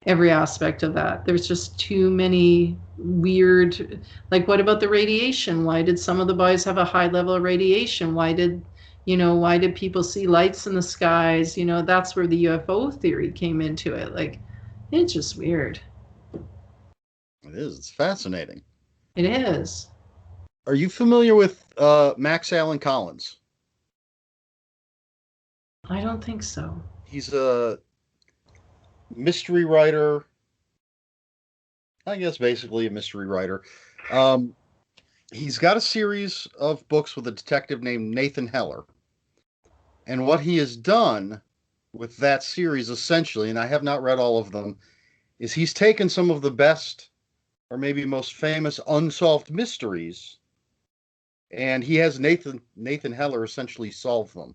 every aspect of that. There's just too many weird, like, what about the radiation? Why did some of the boys have a high level of radiation? Why did people see lights in the skies? That's where the UFO theory came into it. Like, it's just weird. It is. It's fascinating. It is. Are you familiar with Max Allan Collins? I don't think so. He's a mystery writer. I guess basically a mystery writer. He's got a series of books with a detective named Nathan Heller. And what he has done with that series, essentially, and I have not read all of them, is he's taken some of the best, or maybe most famous, unsolved mysteries, and he has Nathan Heller essentially solve them.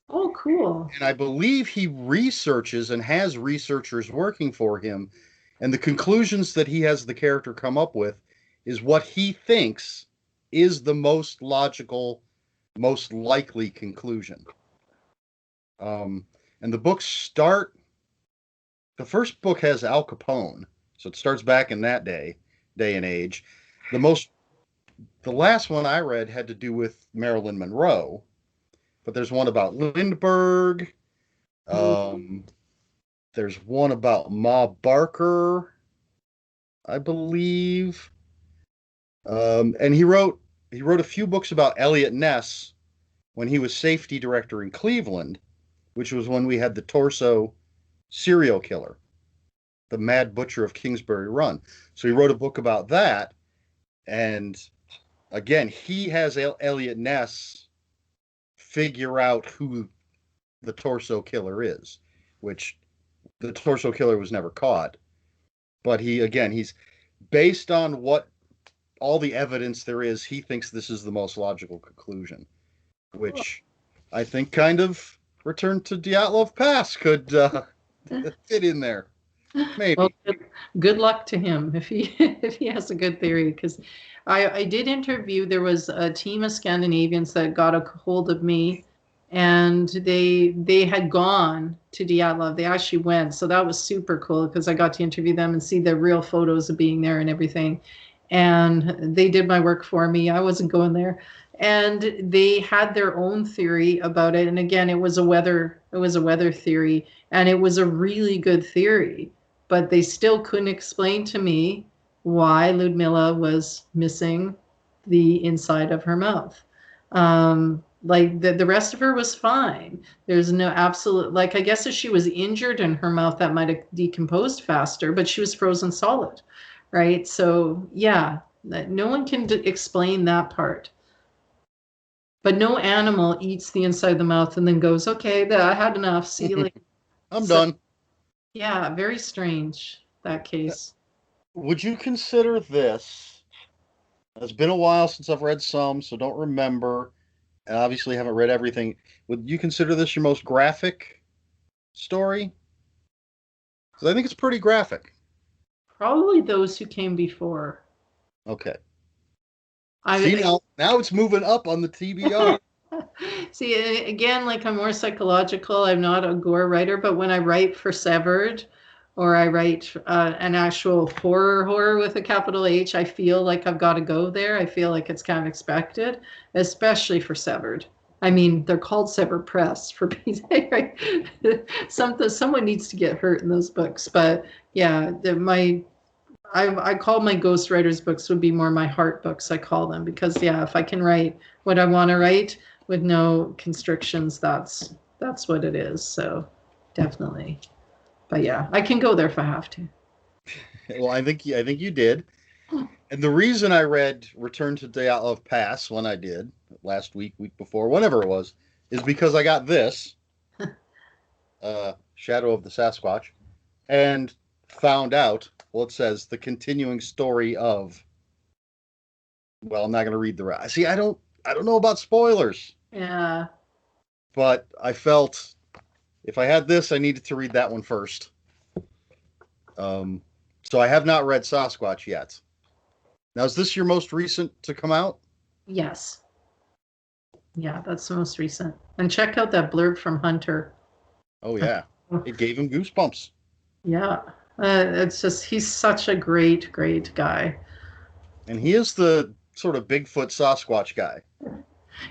Oh, cool. And I believe he researches and has researchers working for him, and the conclusions that he has the character come up with is what he thinks is the most logical, most likely conclusion. And the books start, the first book has Al Capone, so it starts back in that day and age. The last one I read had to do with Marilyn Monroe, but there's one about Lindbergh. There's one about Ma Barker, I believe. And he wrote a few books about Elliot Ness when he was safety director in Cleveland, which was when we had the Torso serial killer, the Mad Butcher of Kingsbury Run. So he wrote a book about that. And again, he has Elliot Ness figure out who the Torso killer is, which the Torso killer was never caught. But he's based on what all the evidence there is, he thinks this is the most logical conclusion, which I think kind of Return to Dyatlov Pass could fit in there. Maybe. Well, good luck to him if he has a good theory, because I did interview, there was a team of Scandinavians that got a hold of me, and they had gone to Dyatlov. They actually went, so that was super cool because I got to interview them and see the real photos of being there and everything. And they did my work for me. I wasn't going there. And they had their own theory about it. And again, it was a weather theory, and it was a really good theory, but they still couldn't explain to me why Ludmilla was missing the inside of her mouth. Like the rest of her was fine. There's no absolute, like, I guess if she was injured in her mouth, that might have decomposed faster, but she was frozen solid, right? So, yeah, no one can explain that part. But no animal eats the inside of the mouth and then goes, okay, I had enough. See you later. I'm So, done. yeah, very strange, that case. Would you consider this? It's been a while since I've read some, so don't remember, and obviously haven't read everything. Would you consider this your most graphic story? Because I think it's pretty graphic. Probably those who came before. Okay. See, I now it's moving up on the TBR. See, again, like I'm more psychological. I'm not a gore writer, but when I write for Severed or I write an actual horror with a capital H, I feel like I've got to go there. I feel like it's kind of expected, especially for Severed. I mean, they're called Severed Press for right? Someone needs to get hurt in those books. But yeah, I call my ghostwriters books would be more my heart books. I call them because yeah, if I can write what I want to write with no constrictions, that's what it is. So definitely, but yeah, I can go there if I have to. Well, I think you did. And the reason I read Return to Dyatlov Pass when I did last week before, whenever it was, is because I got this Shadow of the Sasquatch and found out. Well, it says the continuing story of. Well, I'm not going to read the rest. See, I don't know about spoilers, Yeah, but I felt if I had this, I needed to read that one first. So I have not read Sasquatch yet. Now, is this your most recent to come out? yes, yeah, that's the most recent. And check out that blurb from Hunter. Oh yeah, it gave him goosebumps. Yeah, it's just he's such a great guy. And he is the sort of Bigfoot Sasquatch guy.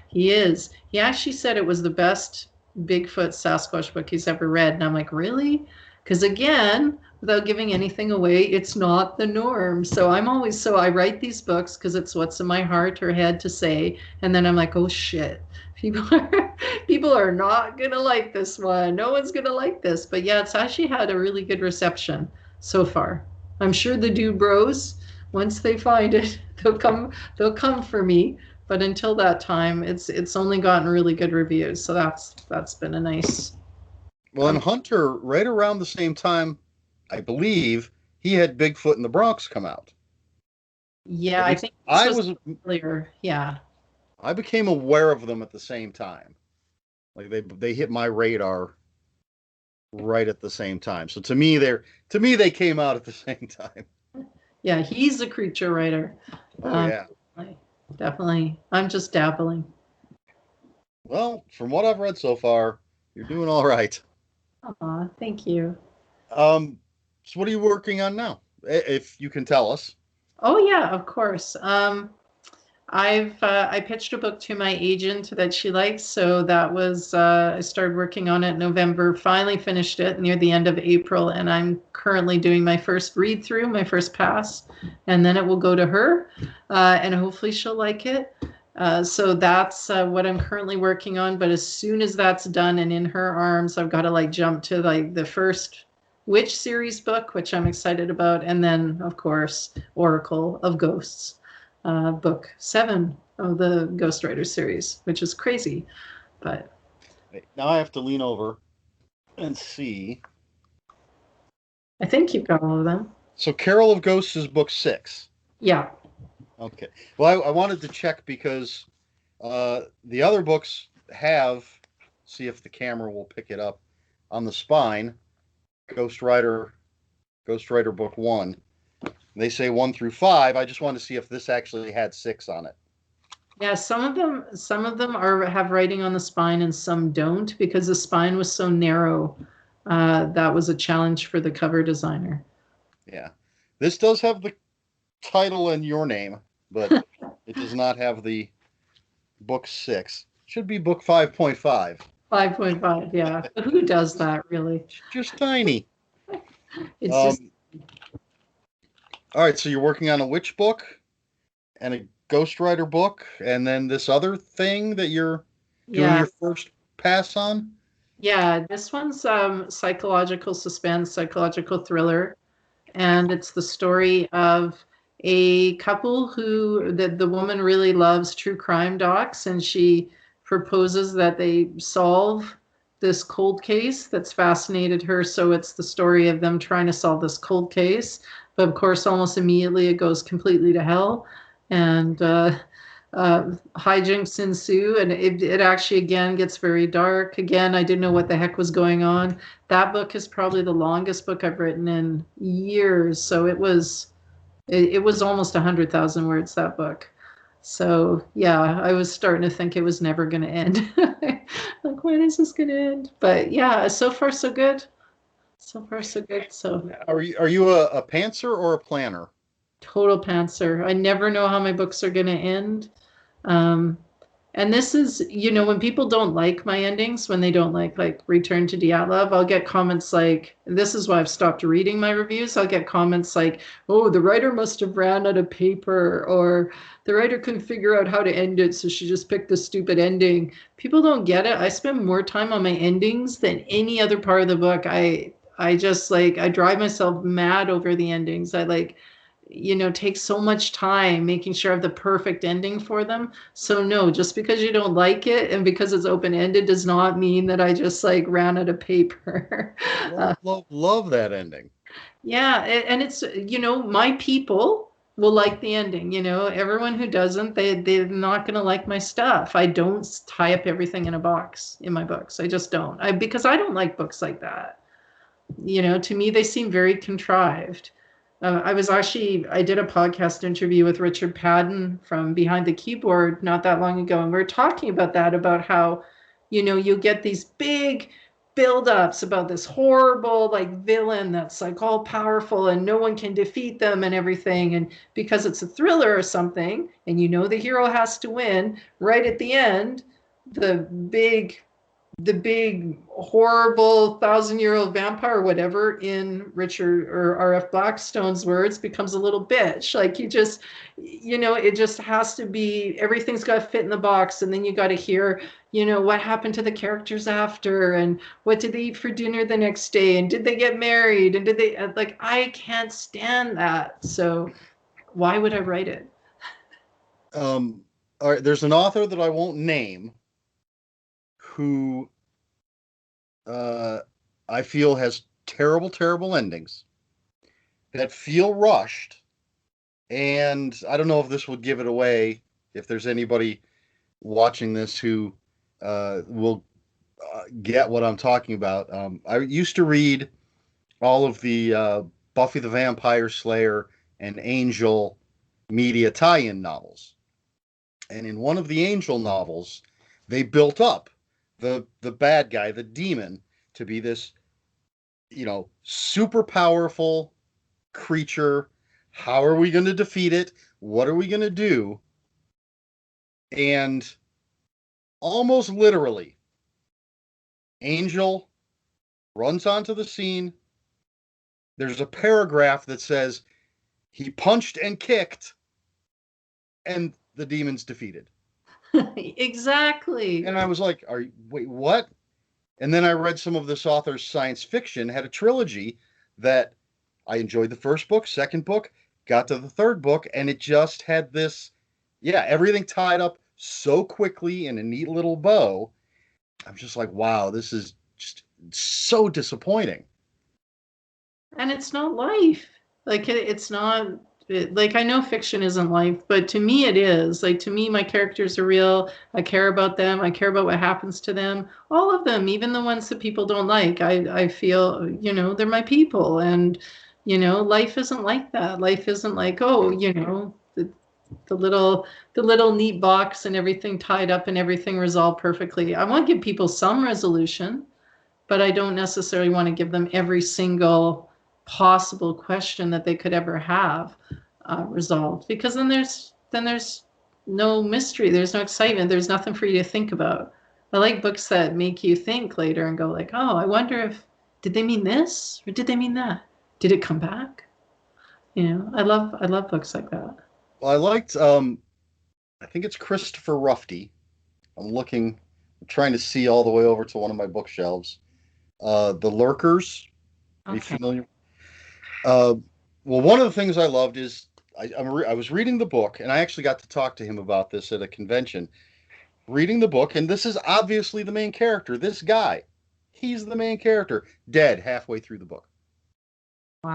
He is. He actually said it was the best Bigfoot Sasquatch book he's ever read. And I'm like, really? Because again, without giving anything away, it's not the norm. So I write these books because it's what's in my heart or head to say. And then I'm like, oh shit. People are not gonna like this one. No one's gonna like this. But yeah, it's actually had a really good reception so far. I'm sure the dude bros, once they find it, they'll come for me, but until that time, it's only gotten really good reviews. So that's been a nice. Well, and Hunter, right around the same time, I believe he had Bigfoot in the Bronx come out. Yeah, At I least think this was earlier. Yeah. I became aware of them at the same time. Like they hit my radar right at the same time. So to me they came out at the same time. Yeah, he's a creature writer. Oh yeah. Definitely. I'm just dabbling. Well, from what I've read so far, you're doing all right. Aw, thank you. So what are you working on now? If you can tell us. Oh yeah, of course. I pitched a book to my agent that she likes, so that was I started working on it in November. Finally finished it near the end of April, and I'm currently doing my first read through, my first pass, and then it will go to her, and hopefully she'll like it. So that's what I'm currently working on. But as soon as that's done and in her arms, I've got to like jump to like the first Witch series book, which I'm excited about, and then of course Oracle of Ghosts, book 7 of the Ghostwriter series, which is crazy. But Now I have to lean over and see. I think you've got all of them. So Carol of Ghosts is book 6. Yeah. Okay. Well, I wanted to check because the other books have, see if the camera will pick it up, on the spine, Ghostwriter book 1. They say 1 through 5. I just wanted to see if this actually had 6 on it. Yeah, some of them have writing on the spine and some don't because the spine was so narrow. That was a challenge for the cover designer. Yeah. This does have the title and your name, but it does not have the book 6. Should be book 5.5. 5.5, yeah. Who does that, really? Just tiny. It's just All right, so you're working on a witch book and a ghostwriter book, and then this other thing that you're doing Yeah. your first pass on. Yeah, this one's psychological suspense, psychological thriller, and it's the story of a couple who the woman really loves true crime docs, and she proposes that they solve this cold case that's fascinated her. So it's the story of them trying to solve this cold case, but of course, almost immediately it goes completely to hell, and hijinks ensue, and it actually again gets very dark. Again, I didn't know what the heck was going on. That book is probably the longest book I've written in years. So it was almost 100,000 words, that book. So yeah, I was starting to think it was never going to end. Like, when is this going to end? But yeah, so far so good. So far so good. So Are you a pantser or a planner? total pantser. I never know how my books are going to end. Um, And this is, when people don't like my endings, when they don't like Return to Dyatlov, I'll get comments like, this is why I've stopped reading my reviews. I'll get comments like, oh, the writer must have ran out of paper, or the writer couldn't figure out how to end it, so she just picked the stupid ending. People don't get it. I spend more time on my endings than any other part of the book. I just I drive myself mad over the endings. I take so much time making sure I have the perfect ending for them. So no, just because you don't like it and because it's open-ended does not mean that I just ran out of paper. Love, love, love that ending. Yeah, and it's, my people will like the ending. Everyone who doesn't, they're not going to like my stuff. I don't tie up everything in a box in my books. I just don't. Because I don't like books like that. To me, they seem very contrived. I did a podcast interview with Richard Padden from Behind the Keyboard not that long ago, and we are talking about that, about how, you get these big buildups about this horrible villain that's all powerful and no one can defeat them and everything. And because it's a thriller or something, and the hero has to win, right at the end, the big horrible 1,000-year-old vampire or whatever, in Richard or R.F. Blackstone's words, becomes a little bitch. It just has to be, everything's got to fit in the box. And then you got to hear, what happened to the characters after, and what did they eat for dinner the next day, and did they get married, and did they, I can't stand that. So why would I write it? All right, there's an author that I won't name who uh, I feel has terrible, terrible endings that feel rushed. And I don't know if this would give it away, if there's anybody watching this who will get what I'm talking about. I used to read all of the Buffy the Vampire Slayer and Angel media tie-in novels. And in one of the Angel novels, they built up the bad guy, the demon, to be this, super powerful creature. How are we going to defeat it? What are we going to do? And almost literally, Angel runs onto the scene. There's a paragraph that says he punched and kicked, and the demon's defeated. Exactly. And I was like, wait, what? And then I read some of this author's science fiction, had a trilogy that I enjoyed the first book, second book, got to the third book, and it just had this, yeah, everything tied up so quickly in a neat little bow. I'm just like, wow, this is just so disappointing. And it's not life. It's not, I know fiction isn't life, but to me it is. To me, my characters are real. I care about them. I care about what happens to them. All of them, even the ones that people don't like. I feel, they're my people. And, life isn't like that. Life isn't like, oh, the little neat box and everything tied up and everything resolved perfectly. I want to give people some resolution, but I don't necessarily want to give them every single possible question that they could ever have resolved, because then there's no mystery, there's no excitement, there's nothing for you to think about. I like books that make you think later and go like, oh, I wonder if, did they mean this or did they mean that? Did it come back? I love books like that. Well, I liked I think it's Christopher Ruffty. I'm trying to see all the way over to one of my bookshelves. The Lurkers. Are you Okay. familiar? Uh, well, one of the things I loved is I was reading the book, and I actually got to talk to him about this at a convention. Reading the book, and this is obviously the main character. This guy, he's the main character, dead halfway through the book,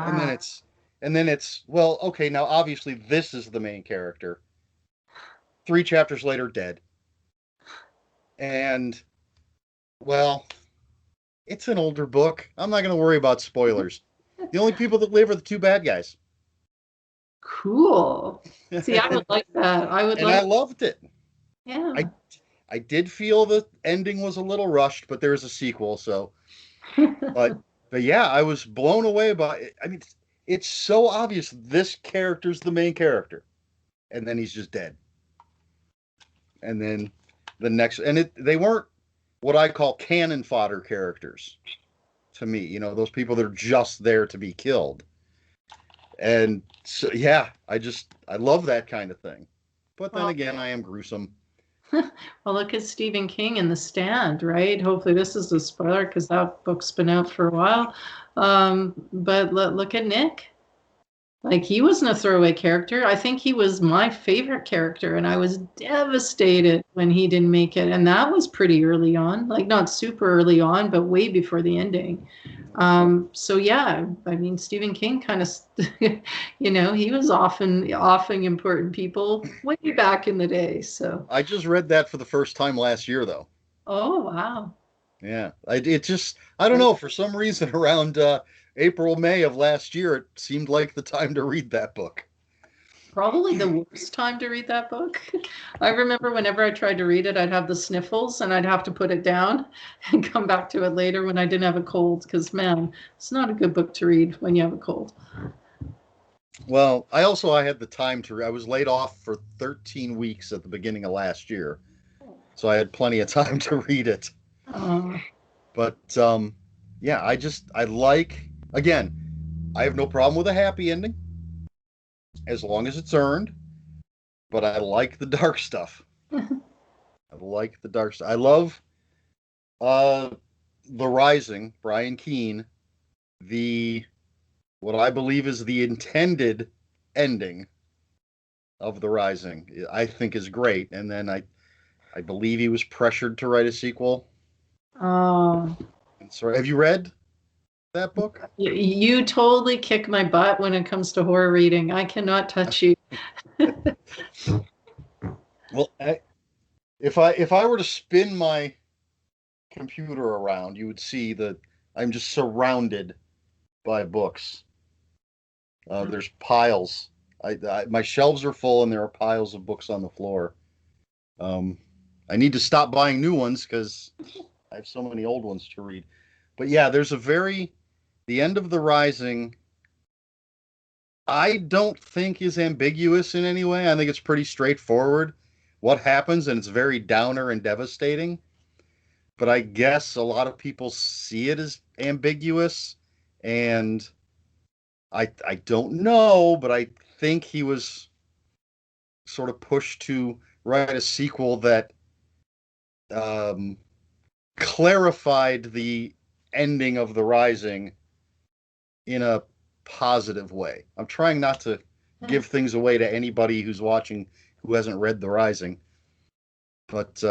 and then Wow. it's and then it's well, okay, now obviously this is the main character. 3 chapters later, dead, and well, it's an older book. I'm not going to worry about spoilers. The only people that live are the two bad guys. Cool. See, I and would like that. I would I like, loved it. I yeah. I did feel the ending was a little rushed, but there's a sequel, so but yeah, I was blown away by it. I mean, it's so obvious this character's the main character, and then he's just dead. And then the next, and they weren't what I call cannon fodder characters to me. Those people that are just there to be killed. And so, yeah, I love that kind of thing. But then Well, again, I am gruesome. well, look at Stephen King in The Stand, right? Hopefully, this is a spoiler because that book's been out for a while. But look at Nick. Like, he wasn't a throwaway character. I think he was my favorite character, and I was devastated when he didn't make it. And that was pretty early on, like not super early on, but way before the ending. So yeah, I mean, Stephen King kind of, he was often offing important people way back in the day. So, I just read that for the first time last year, though. oh wow. Yeah, I don't know, for some reason around April, May of last year, it seemed like the time to read that book. Probably the worst time to read that book. I remember whenever I tried to read it, I'd have the sniffles and I'd have to put it down and come back to it later when I didn't have a cold. Because, man, it's not a good book to read when you have a cold. Well, I had the time I was laid off for 13 weeks at the beginning of last year, so I had plenty of time to read it. Uh, But yeah, I like, again, I have no problem with a happy ending as long as it's earned, but I like the dark stuff. I like the dark stuff. I love uh The Rising, Brian Keene, the what I believe is the intended ending of The Rising. I think is great, and then I believe he was pressured to write a sequel. uh, So have you read that book? you totally kick my butt when it comes to horror reading. I cannot touch you. Well, if I were to spin my computer around, you would see that I'm just surrounded by books. There's piles. My shelves are full, and there are piles of books on the floor. Um, I need to stop buying new ones because I have so many old ones to read. But yeah, the end of The Rising. I don't think is ambiguous in any way. I think it's pretty straightforward what happens, and it's very downer and devastating. But I guess a lot of people see it as ambiguous, and I don't know, but I think he was sort of pushed to write a sequel that um, clarified the ending of The Rising in a positive way. I'm trying not to give things away to anybody who's watching who hasn't read The Rising, but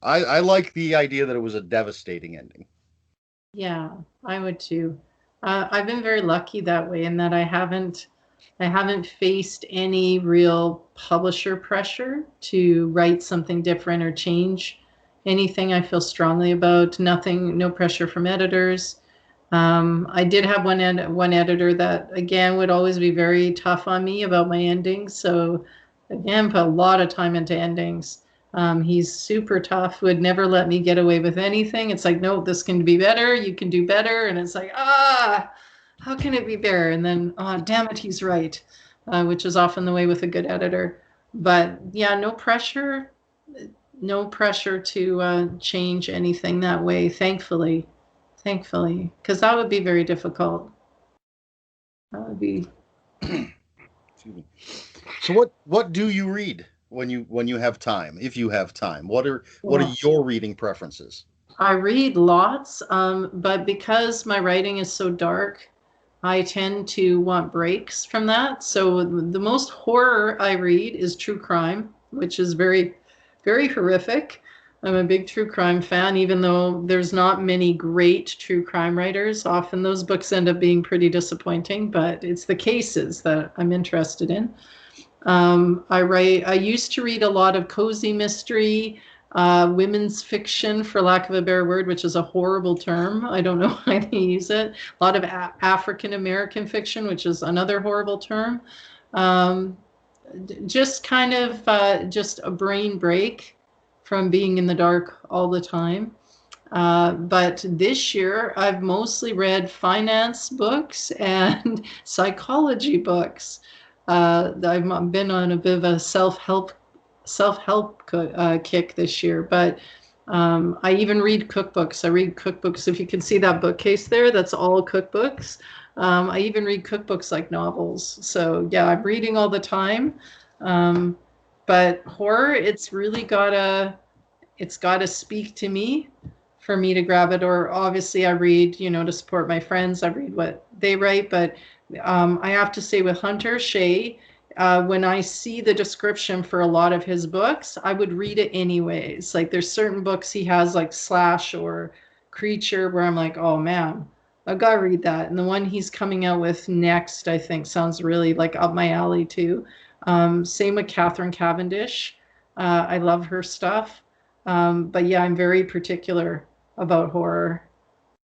I like the idea that it was a devastating ending. Yeah, I would too. I've been very lucky that way in that I haven't faced any real publisher pressure to write something different or change anything I feel strongly about. Nothing, no pressure from editors. I did have one editor that again would always be very tough on me about my endings. So again, put a lot of time into endings. He's super tough, would never let me get away with anything. It's like, no, this can be better. You can do better. And it's like, how can it be better? And then, oh, damn it, he's right, which is often the way with a good editor. But yeah, no pressure to change anything that way, thankfully, because that would be very difficult. That would be. So what do you read when you have time? If you have time, what are Yeah. your reading preferences? I read lots, but because my writing is so dark, I tend to want breaks from that. So the most horror I read is true crime, which is very, very horrific. I'm a big true crime fan, even though there's not many great true crime writers. Often those books end up being pretty disappointing, but it's the cases that I'm interested in. I used to read a lot of cozy mystery, women's fiction, for lack of a better word, which is a horrible term. I don't know why they use it. A lot of African American fiction, which is another horrible term. Um, just kind of just a brain break from being in the dark all the time. But this year, I've mostly read finance books and psychology books. I've been on a bit of a self help kick this year, but I even read cookbooks. I read cookbooks. If you can see that bookcase there, that's all cookbooks. I even read cookbooks like novels. So yeah, I'm reading all the time. Um, but horror, it's gotta speak to me for me to grab it. Or obviously I read, to support my friends. I read what they write. But I have to say with Hunter Shea, when I see the description for a lot of his books, I would read it anyways. Like there's certain books he has like Slash or Creature where I'm like, oh man, I've got to read that. And the one he's coming out with next, I think sounds really like up my alley too. Same with Catherine Cavendish. I love her stuff. But yeah, I'm very particular about horror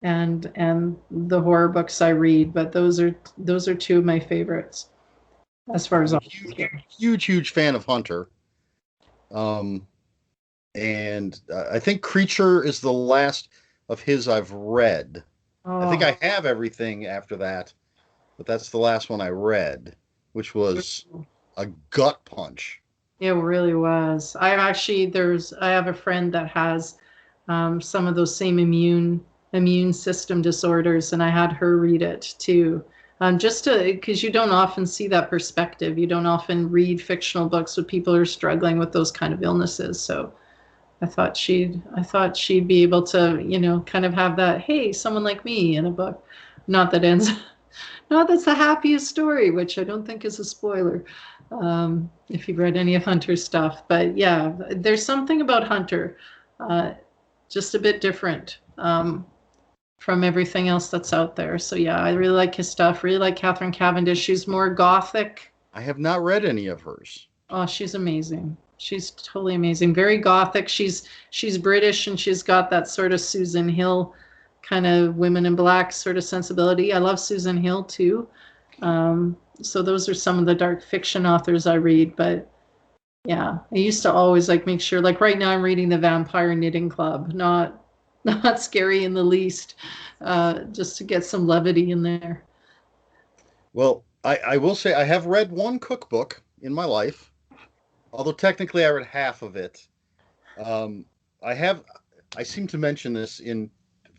and the horror books I read. But those are two of my favorites as far as I'm a I'm huge fan of Hunter. Um, and I think Creature is the last of his I've read. I think Oh, I have everything after that, but that's the last one I read, which was a gut punch. it really was. I have a friend that has some of those same immune system disorders, and I had her read it too. Just to because you don't often see that perspective. You don't often read fictional books with people who are struggling with those kind of illnesses. So I thought she'd be able to, kind of have that, hey, someone like me in a book. Not that ends No, that's the happiest story, which I don't think is a spoiler, if you've read any of Hunter's stuff. But yeah, there's something about Hunter, uh, just a bit different from everything else that's out there. So yeah, I really like his stuff. Really like Catherine Cavendish. She's more gothic. I have not read any of hers. Oh, she's amazing. She's totally amazing. Very gothic. She's British and she's got that sort of Susan Hill kind of women in black sort of sensibility. I love Susan Hill too. So those are some of the dark fiction authors I read. But yeah, I used to always like make sure. Like right now, I'm reading the Vampire Knitting Club. Not scary in the least. Just to get some levity in there. Well, I will say I have read one cookbook in my life, although technically I read half of it. Um, I have, I seem to mention this in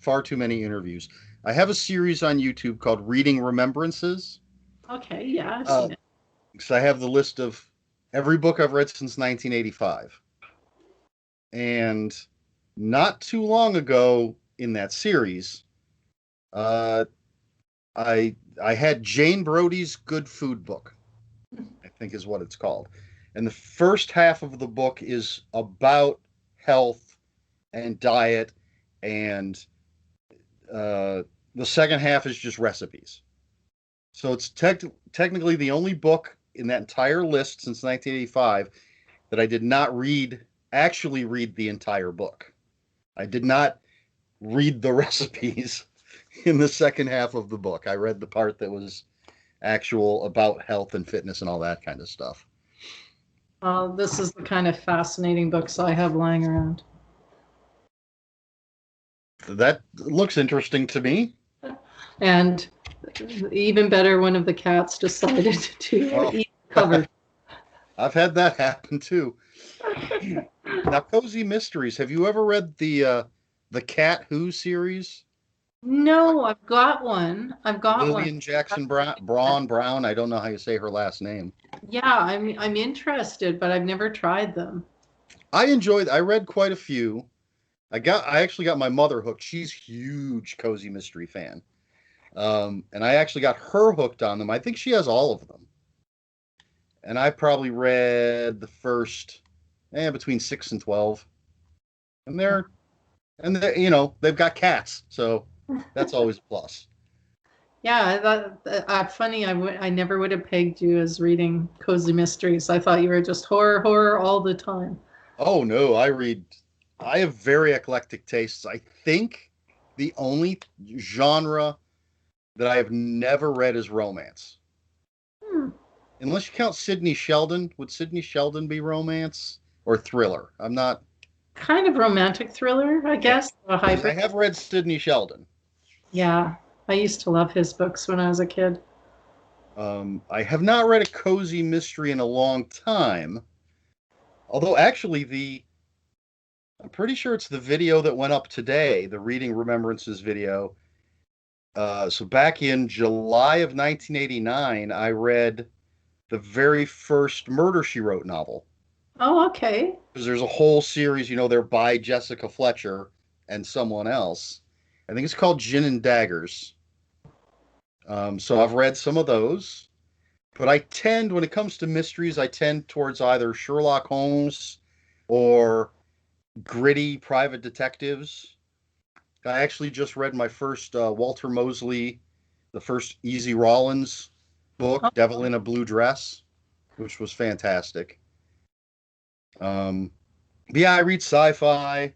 far too many interviews. I have a series on YouTube called Reading Remembrances. Okay, yeah, I've Uh, seen it. so I have the list of every book I've read since 1985. And not too long ago in that series, uh, I had Jane Brody's Good Food Book, I think is what it's called. And the first half of the book is about health and diet, and uh, the second half is just recipes. So it's technically the only book in that entire list since 1985 that I did not actually read the entire book. I did not read the recipes in the second half of the book. I read the part that was actual about health and fitness and all that kind of stuff. This is the kind of fascinating books I have lying around. That looks interesting to me. And even better, one of the cats decided to Oh, eat the cover. I've had that happen too. Now, Cozy Mysteries. Have you ever read the Cat Who series? No, I've got one. I've got one. Lillian Jackson Brown. I don't know how you say her last name. Yeah, I'm interested, but I've never tried them. I read quite a few. I actually got my mother hooked. She's huge cozy mystery fan. And I actually got her hooked on them. I think she has all of them. And I probably read the first between 6 and 12. And they've got cats, so that's always a plus. Yeah, funny. I never would have pegged you as reading cozy mysteries. I thought you were just horror all the time. Oh no, I have very eclectic tastes. I think the only genre that I have never read is romance. Hmm. Unless you count Sidney Sheldon. Would Sidney Sheldon be romance or thriller? I'm not. Kind of romantic thriller, I Yeah, guess. A because I hybrid. have read Sidney Sheldon. Yeah, I used to love his books when I was a kid. I have not read a cozy mystery in a long time. Although actually I'm pretty sure it's the video that went up today, the Reading Remembrances video. So back in July of 1989, I read the very first Murder She Wrote novel. Oh, okay. Because there's a whole series, they're by Jessica Fletcher and someone else. I think it's called Gin and Daggers. So I've read some of those, but when it comes to mysteries, I tend towards either Sherlock Holmes or gritty private detectives. I actually just read my first Walter Mosley, the first Easy Rawlins book, Oh, Devil in a Blue Dress, which was fantastic. Um, but yeah, I read sci-fi.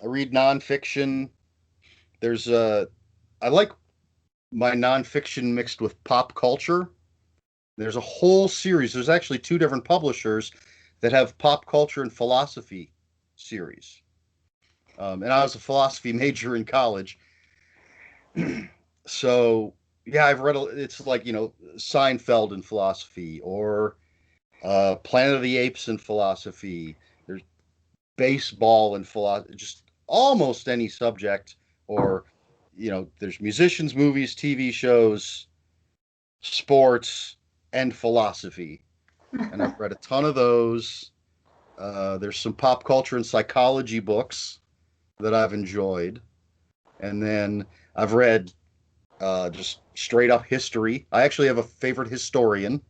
I read nonfiction. There's I like my nonfiction mixed with pop culture. There's a whole series. There's actually two different publishers that have pop culture and philosophy series. And I was a philosophy major in college. So yeah, it's like, Seinfeld in philosophy or Planet of the Apes in philosophy. There's baseball in philosophy, just almost any subject. Or, there's musicians, movies, TV shows, sports, and philosophy. And I've read a ton of those. There's some pop culture and psychology books that I've enjoyed. And then I've read just straight up history. I actually have a favorite historian,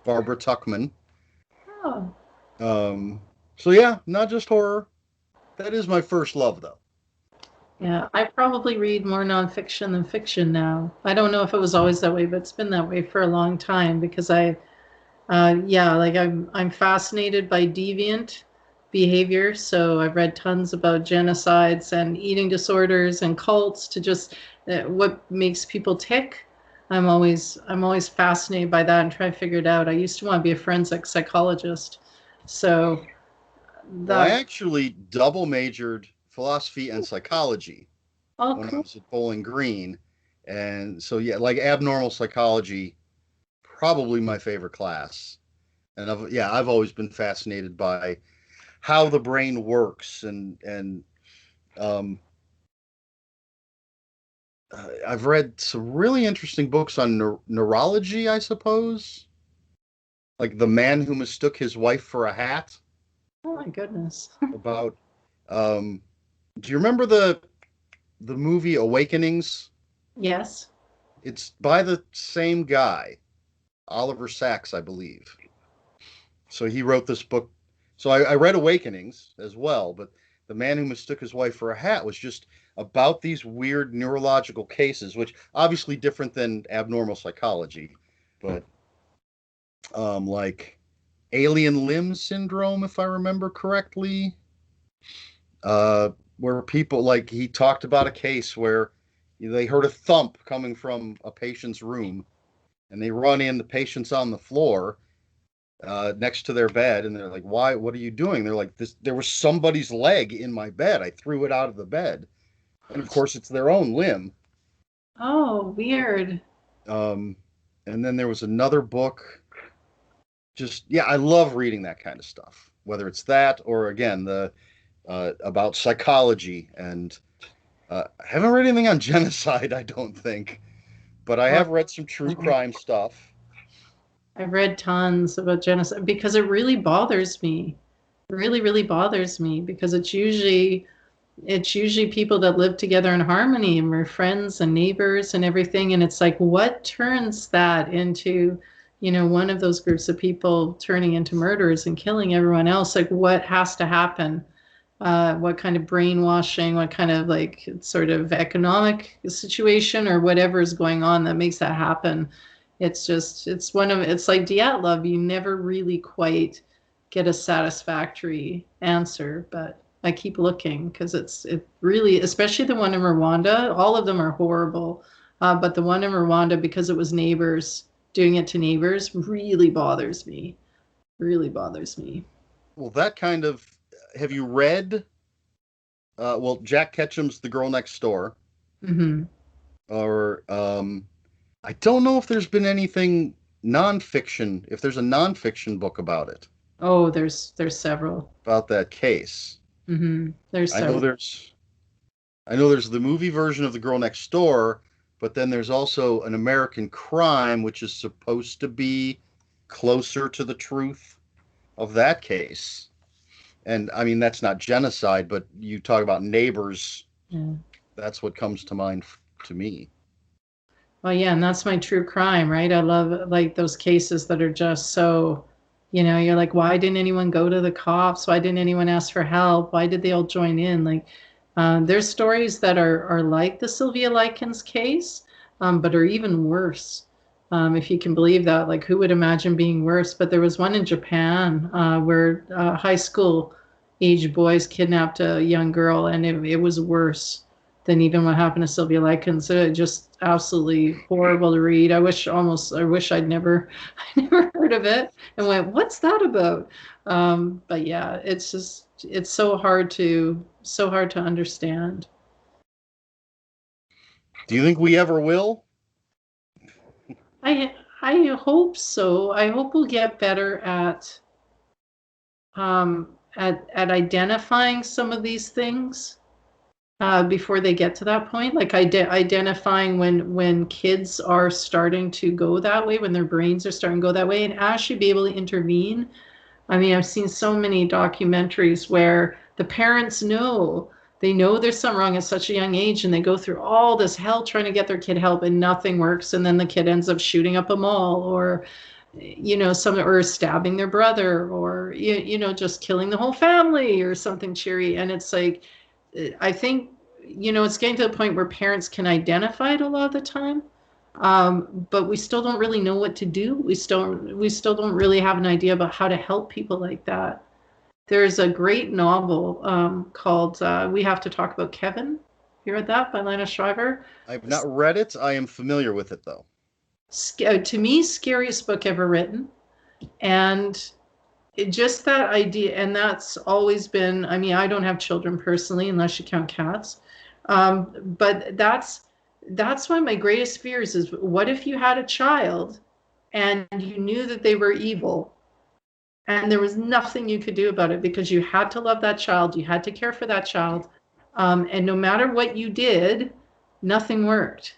Barbara Tuchman. oh. Um, so yeah, not just horror. That is my first love, though. Yeah, I probably read more nonfiction than fiction now. I don't know if it was always that way, but it's been that way for a long time because yeah, like I'm fascinated by deviant behavior. So I've read tons about genocides and eating disorders and cults to just what makes people tick. I'm always fascinated by that and try to figure it out. I used to want to be a forensic psychologist, so Well, I that actually double majored philosophy and psychology all when I cool. was at Bowling Green. And so, yeah, like abnormal psychology, probably my favorite class. And I've always been fascinated by how the brain works. And um, I've read some really interesting books on neurology, I suppose, like The Man Who Mistook His Wife for a Hat. Oh my goodness. About um, do you remember the movie Awakenings? Yes. It's by the same guy, Oliver Sacks, I believe. So he wrote this book. So I read Awakenings as well, but The Man Who Mistook His Wife for a Hat was just about these weird neurological cases, which obviously different than abnormal psychology, but like alien limb syndrome, if I remember correctly, uh, where people like he talked about a case where they heard a thump coming from a patient's room, and they run in, the patient's on the floor next to their bed, and they're like, "Why? What are you doing?" They're like, "This. There was somebody's leg in my bed. I threw it out of the bed," and of course, it's their own limb. Oh, weird. Um, and then there was another book. Just yeah, I love reading that kind of stuff. Whether it's that or again the about psychology and I haven't read anything on genocide, I don't think, but I Oh, have read some true crime stuff. I've read tons about genocide because it really bothers me. Really, really bothers me because it's usually people that live together in harmony and we're friends and neighbors and everything. And it's like, what turns that into, one of those groups of people turning into murderers and killing everyone else? Like, what has to happen? What kind of brainwashing, what kind of like sort of economic situation or whatever is going on that makes that happen? It's like Dyatlov. You never really quite get a satisfactory answer, but I keep looking because it really, especially the one in Rwanda, all of them are horrible. But the one in Rwanda, because it was neighbors doing it to neighbors, really bothers me. Really bothers me. Well, that kind of have you read? Well, Jack Ketchum's The Girl Next Door, Hmm. or I don't know if there's been anything nonfiction. If there's a nonfiction book about it, Oh, there's several. about that case. There's I know several. there's I know there's the movie version of The Girl Next Door, but then there's also An American Crime, which is supposed to be closer to the truth of that case. And I mean, that's not genocide, but you talk about neighbors, Yeah. that's what comes to mind to me. Well, yeah, and that's my true crime, right? I love like those cases that are just so, you're like, why didn't anyone go to the cops? Why didn't anyone ask for help? Why did they all join in? Like, there's stories that are like the Sylvia Likens case, but are even worse. If you can believe that, like, who would imagine being worse? But there was one in Japan where high school age boys kidnapped a young girl, and it was worse than even what happened to Sylvia Likens. Just absolutely horrible to read. I wish I'd never, I never heard of it and went, what's that about? But yeah, it's so hard to understand. Do you think we ever will? I hope so. I hope we'll get better at identifying some of these things before they get to that point, like identifying when kids are starting to go that way, when their brains are starting to go that way, and actually be able to intervene. I mean, I've seen so many documentaries where the parents know, they know there's something wrong at such a young age, and they go through all this hell trying to get their kid help, and nothing works, and then the kid ends up shooting up a mall, or some, or stabbing their brother, or just killing the whole family or something cheery. And it's like, I think, it's getting to the point where parents can identify it a lot of the time, but we still don't really know what to do. We still don't really have an idea about how to help people like that. There's a great novel called "We Have to Talk About Kevin." You read that by Lana Shriver? I've not read it. I am familiar with it though. To me, scariest book ever written, and just that idea, and that's always been. I mean, I don't have children personally, unless you count cats, but that's one of my greatest fears is what if you had a child and you knew that they were evil and there was nothing you could do about it because you had to love that child, you had to care for that child, and no matter what you did, nothing worked.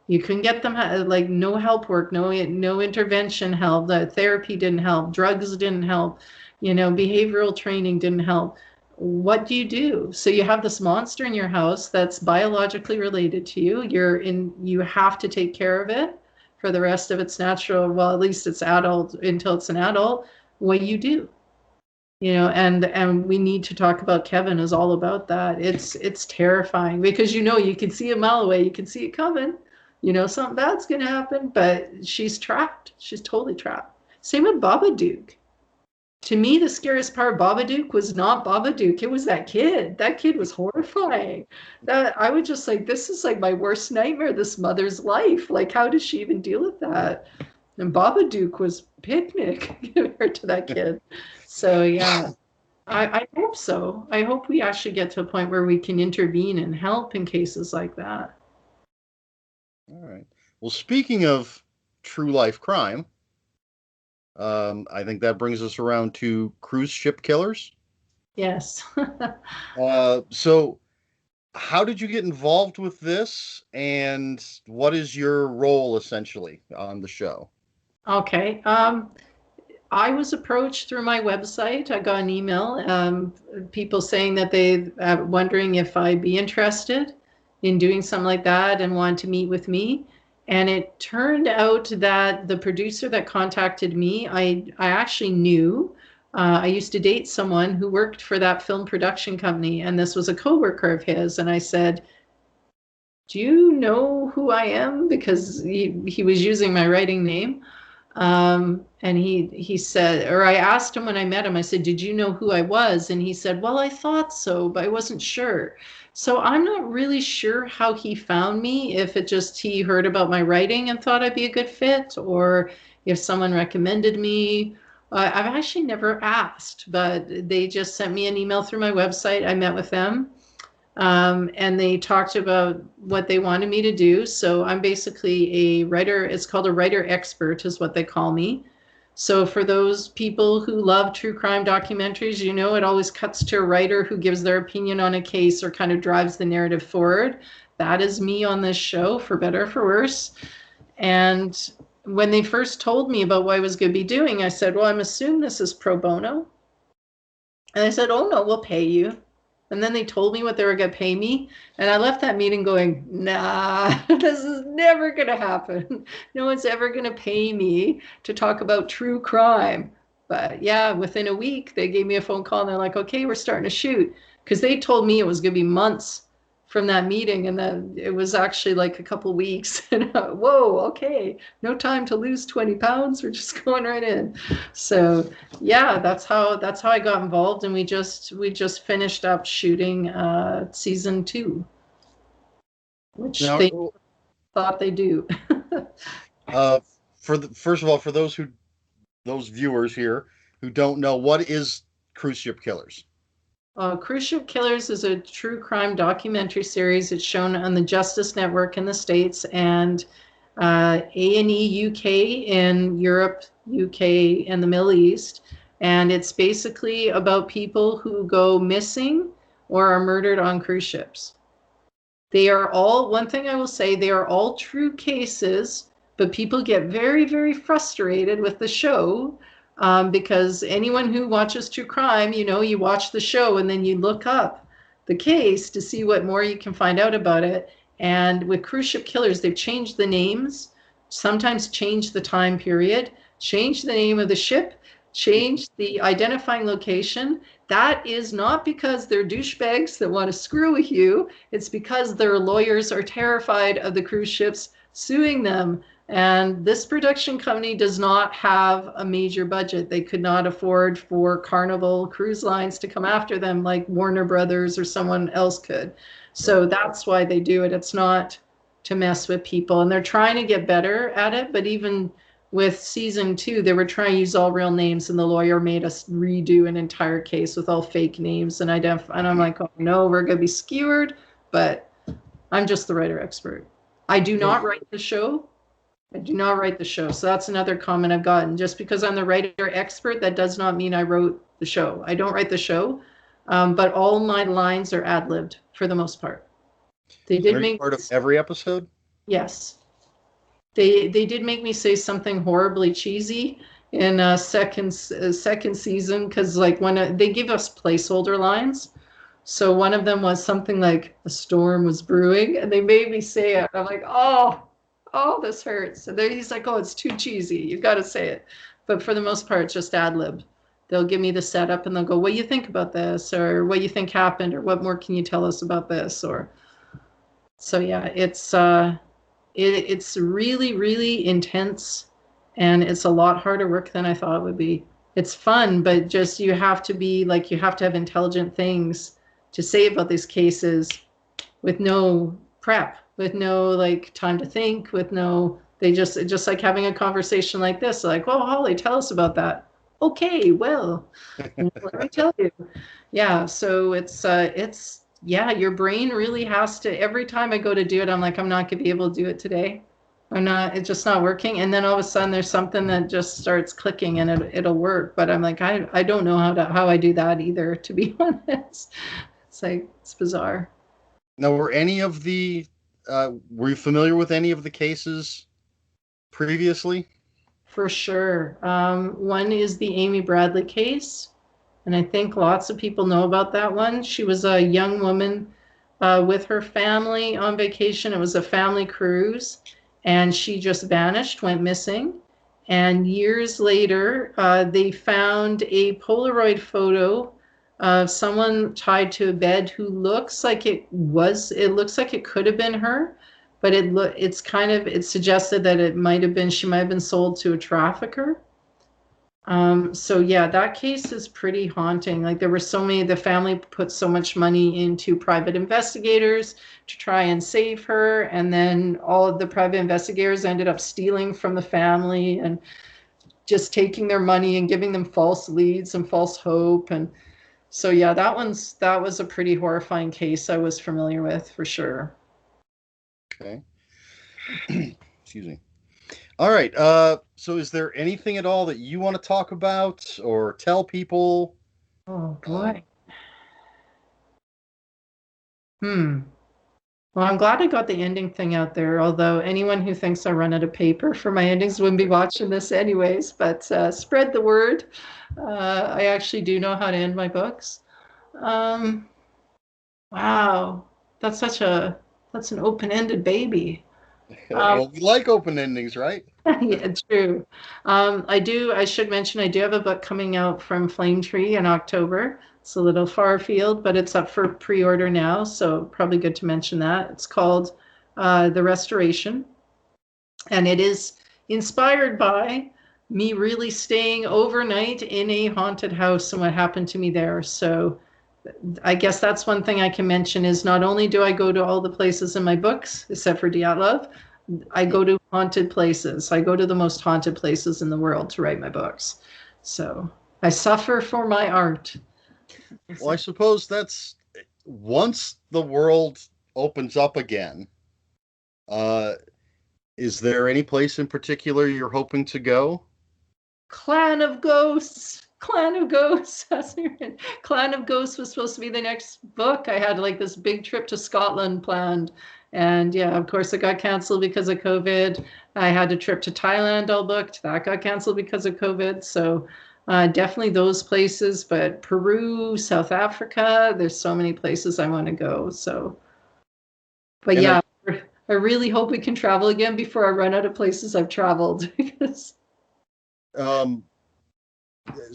You couldn't get them, like, no help work, no intervention helped, the therapy didn't help, drugs didn't help, behavioral training didn't help. What do you do? So you have this monster in your house that's biologically related to you. You have to take care of it for the rest of its natural, well, at least it's adult until it's an adult. What do you do? And we need to talk about. Kevin is all about that. It's terrifying because you can see a mile away, you can see it coming. Something bad's gonna happen, but she's trapped. She's totally trapped. Same with Babadook. To me, the scariest part of Babadook was not Babadook. It was that kid. That kid was horrifying. That I would just like, this is like my worst nightmare, this mother's life. Like, how does she even deal with that? And Babadook was picnic compared to that kid. So yeah, I hope so. I hope we actually get to a point where we can intervene and help in cases like that. All right. Well, speaking of true life crime, I think that brings us around to cruise ship killers. Yes. So how did you get involved with this, and what is your role essentially on the show? Okay. I was approached through my website. I got an email, people saying that they wondering if I'd be interested in doing something like that and want to meet with me. And it turned out that the producer that contacted me, I actually knew. I used to date someone who worked for that film production company, and this was a coworker of his. And I said, "Do you know who I am?" Because he was using my writing name. And he said, or I asked him when I met him, I said, "Did you know who I was?" And he said, "Well, I thought so, but I wasn't sure." So I'm not really sure how he found me, if it just he heard about my writing and thought I'd be a good fit, or if someone recommended me. I've actually never asked, but they just sent me an email through my website. I met with them. And they talked about what they wanted me to do. So I'm basically a writer. It's called a writer expert, is what they call me. So for those people who love true crime documentaries, you know, it always cuts to a writer who gives their opinion on a case or kind of drives the narrative forward. That is me on this show, for better or for worse. And when they first told me about what I was going to be doing, I said, "Well, I'm assuming this is pro bono." And they said, "Oh, no, we'll pay you." And then they told me what they were going to pay me. And I left that meeting going, "Nah, this is never going to happen. No one's ever going to pay me to talk about true crime." But yeah, within a week, they gave me a phone call and they're like, "Okay, we're starting to shoot." Because they told me it was going to be months from that meeting. And then it was actually like a couple weeks. And whoa, okay, no time to lose 20 pounds. We're just going right in. So yeah, that's how I got involved, and we just finished up shooting season 2, which Now, they thought they do. uh, first of all, for those viewers here who don't know, what is Cruise Ship Killers? Cruise Ship Killers is a true crime documentary series. It's shown on the Justice Network in the States and A&E UK in Europe, UK, and the Middle East. And it's basically about people who go missing or are murdered on cruise ships. They are all, one thing I will say, they are all true cases, but people get very, very frustrated with the show, because anyone who watches true crime, you know, you watch the show and then you look up the case to see what more you can find out about it. And with Cruise Ship Killers, they've changed the names, sometimes changed the time period, changed the name of the ship, changed the identifying location. That is not because they're douchebags that want to screw with you. It's because their lawyers are terrified of the cruise ships suing them. And this production company does not have a major budget. They could not afford for Carnival Cruise Lines to come after them like Warner Brothers or someone else could. So that's why they do it. It's not to mess with people. And they're trying to get better at it. But even with season 2, they were trying to use all real names, and the lawyer made us redo an entire case with all fake names and identify. And I'm like, "Oh no, we're going to be skewered." But I'm just the writer expert. I do not write the show. I do not write the show. So that's another comment I've gotten. Just because I'm the writer expert, that does not mean I wrote the show. I don't write the show, but all my lines are ad-libbed for the most part. They And did are you make part of every episode? yes. They did make me say something horribly cheesy in second season, because like when they give us placeholder lines. So one of them was something like "a storm was brewing," and they made me say it. I'm like, oh, this hurts. And then he's like, "Oh, it's too cheesy. You've got to say it." But for the most part, it's just ad lib. They'll give me the setup and they'll go, "What do you think about this?" Or "What do you think happened?" Or "What more can you tell us about this?" Or so yeah, it's really, really intense, and it's a lot harder work than I thought it would be. It's fun, but just you have to be like, you have to have intelligent things to say about these cases with no prep, with no like time to think, with no, they just like having a conversation like this, like, "Well, Holly, tell us about that." Okay, well, let me tell you. Yeah, so it's yeah, your brain really has to, every time I go to do it, I'm like, I'm not gonna be able to do it today. I'm not, it's just not working. And then all of a sudden there's something that just starts clicking and it'll work. But I'm like, I don't know how I do that either, to be honest. It's like, it's bizarre. Now, were you familiar with any of the cases previously? For sure. One is the Amy Bradley case, and I think lots of people know about that one. She was a young woman with her family on vacation. It was a family cruise, and she just vanished, went missing. And years later, they found a Polaroid photo of someone tied to a bed who looks like it looks like it could have been her, but it suggested that she might have been sold to a trafficker. So yeah, that case is pretty haunting. Like the family put so much money into private investigators to try and save her, and then all of the private investigators ended up stealing from the family and just taking their money and giving them false leads and false hope. And so yeah, that was a pretty horrifying case I was familiar with for sure. Okay. Excuse me. All right. So is there anything at all that you want to talk about or tell people? Oh boy. Well, I'm glad I got the ending thing out there, although anyone who thinks I run out of paper for my endings wouldn't be watching this anyways, but spread the word. I actually do know how to end my books. Um, wow, that's an open-ended baby. Well, we like open endings, right? Yeah, true. I should mention I do have a book coming out from Flame Tree in October. It's a little far afield, but it's up for pre-order now, so probably good to mention that. It's called The Restoration, and it is inspired by me really staying overnight in a haunted house and what happened to me there. So I guess that's one thing I can mention is not only do I go to all the places in my books, except for Dyatlov, I go to haunted places. I go to the most haunted places in the world to write my books. So I suffer for my art. Well, I suppose that's once the world opens up again. Uh, is there any place in particular you're hoping to go? Clan of Ghosts. Clan of Ghosts. Clan of Ghosts was supposed to be the next book. I had like this big trip to Scotland planned. And yeah, of course, it got canceled because of COVID. I had a trip to Thailand all booked. That got canceled because of COVID. So definitely those places. But Peru, South Africa, there's so many places I want to go. So, but And yeah, I really hope we can travel again before I run out of places I've traveled. Because um,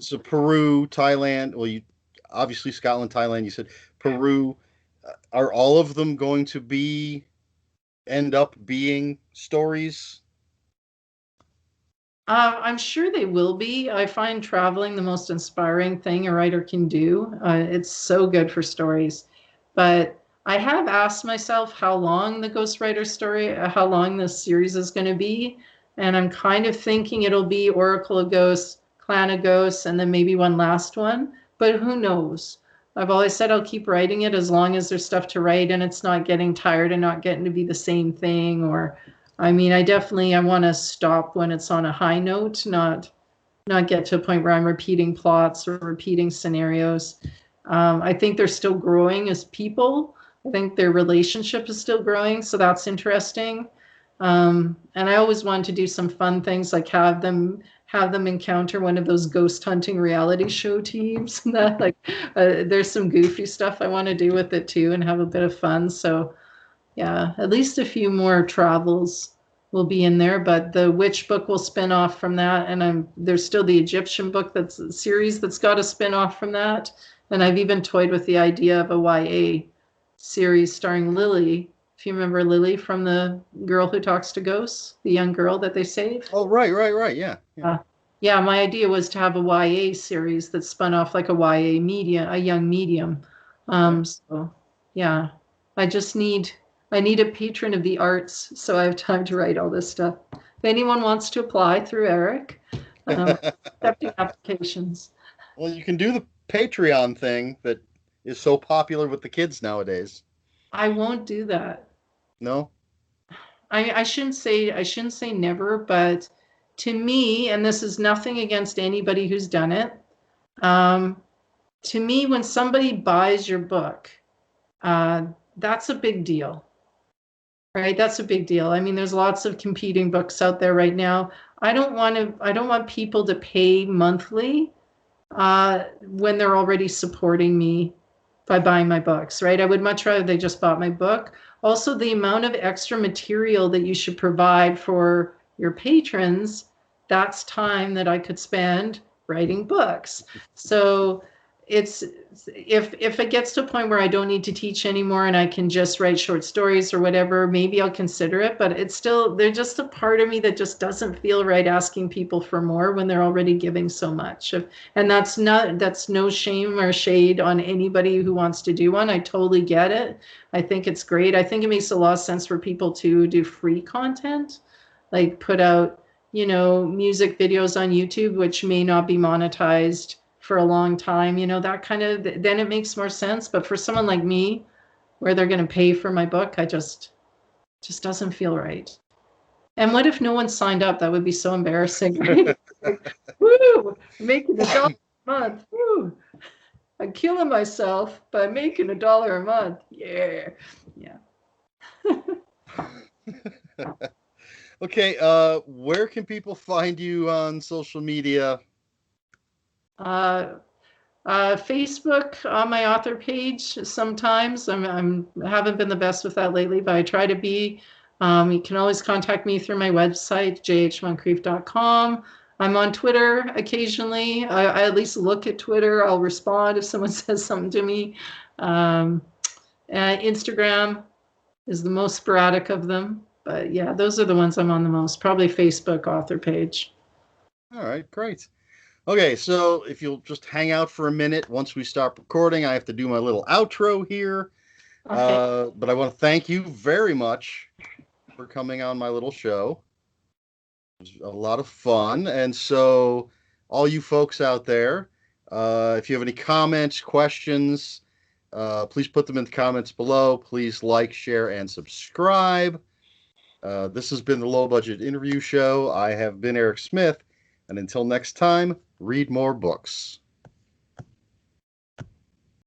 so Peru, Thailand. Well, you obviously Scotland, Thailand. You said Peru. Are all of them going to end up being stories? I'm sure they will be. I find traveling the most inspiring thing a writer can do. It's so good for stories. But I have asked myself how long the Ghostwriter story, how long this series is going to be. And I'm kind of thinking it'll be Oracle of Ghosts, Clan of Ghosts, and then maybe one last one. But who knows? I've always said I'll keep writing it as long as there's stuff to write and it's not getting tired and not getting to be the same thing or I mean, I want to stop when it's on a high note, not get to a point where I'm repeating plots or repeating scenarios. I think they're still growing as people. I think their relationship is still growing, so that's interesting. And I always wanted to do some fun things like have them encounter one of those ghost hunting reality show teams. That like there's some goofy stuff I want to do with it too, and have a bit of fun. So yeah, at least a few more travels will be in there, but the witch book will spin off from that, and there's still the Egyptian book that's a series that's got a spin off from that, and I've even toyed with the idea of a YA series starring Lily. If you remember Lily from The Girl Who Talks to Ghosts, the young girl that they saved. Oh, right. Yeah. Yeah, my idea was to have a YA series that spun off like a YA media, a young medium. So yeah, I just need I need a patron of the arts, so I have time to write all this stuff. If anyone wants to apply through Eric, accepting applications. Well, you can do the Patreon thing that is so popular with the kids nowadays. I won't do that. No? I shouldn't say never, but to me, and this is nothing against anybody who's done it, to me, when somebody buys your book, that's a big deal, right? That's a big deal. I mean, there's lots of competing books out there right now. I don't want people to pay monthly when they're already supporting me by buying my books, right? I would much rather they just bought my book. Also, the amount of extra material that you should provide for your patrons, that's time that I could spend writing books. So it's if it gets to a point where I don't need to teach anymore and I can just write short stories or whatever, maybe I'll consider it. But it's still, there's just a part of me that just doesn't feel right asking people for more when they're already giving so much. And that's no shame or shade on anybody who wants to do one. I totally get it. I think it's great. I think it makes a lot of sense for people to do free content, like put out, music videos on YouTube, which may not be monetized for a long time, that kind of, then it makes more sense. But for someone like me, where they're going to pay for my book, I just doesn't feel right. And what if no one signed up? That would be so embarrassing, right? Like, woo, I'm making $1 a month. Woo. I'm killing myself by making $1 a month. Yeah. Okay, where can people find you on social media? Facebook on my author page sometimes. I'm haven't been the best with that lately, but I try to be. You can always contact me through my website, jhmoncrieff.com. I'm on Twitter occasionally. I at least look at Twitter. I'll respond if someone says something to me. Instagram is the most sporadic of them. But yeah, those are the ones I'm on the most. Probably Facebook author page. All right, great. Okay, so if you'll just hang out for a minute once we stop recording, I have to do my little outro here. Okay. But I want to thank you very much for coming on my little show. It was a lot of fun. And so, all you folks out there, if you have any comments, questions, please put them in the comments below. Please like, share, and subscribe. This has been the Low Budget Interview Show. I have been Eric Smith. And until next time, read more books.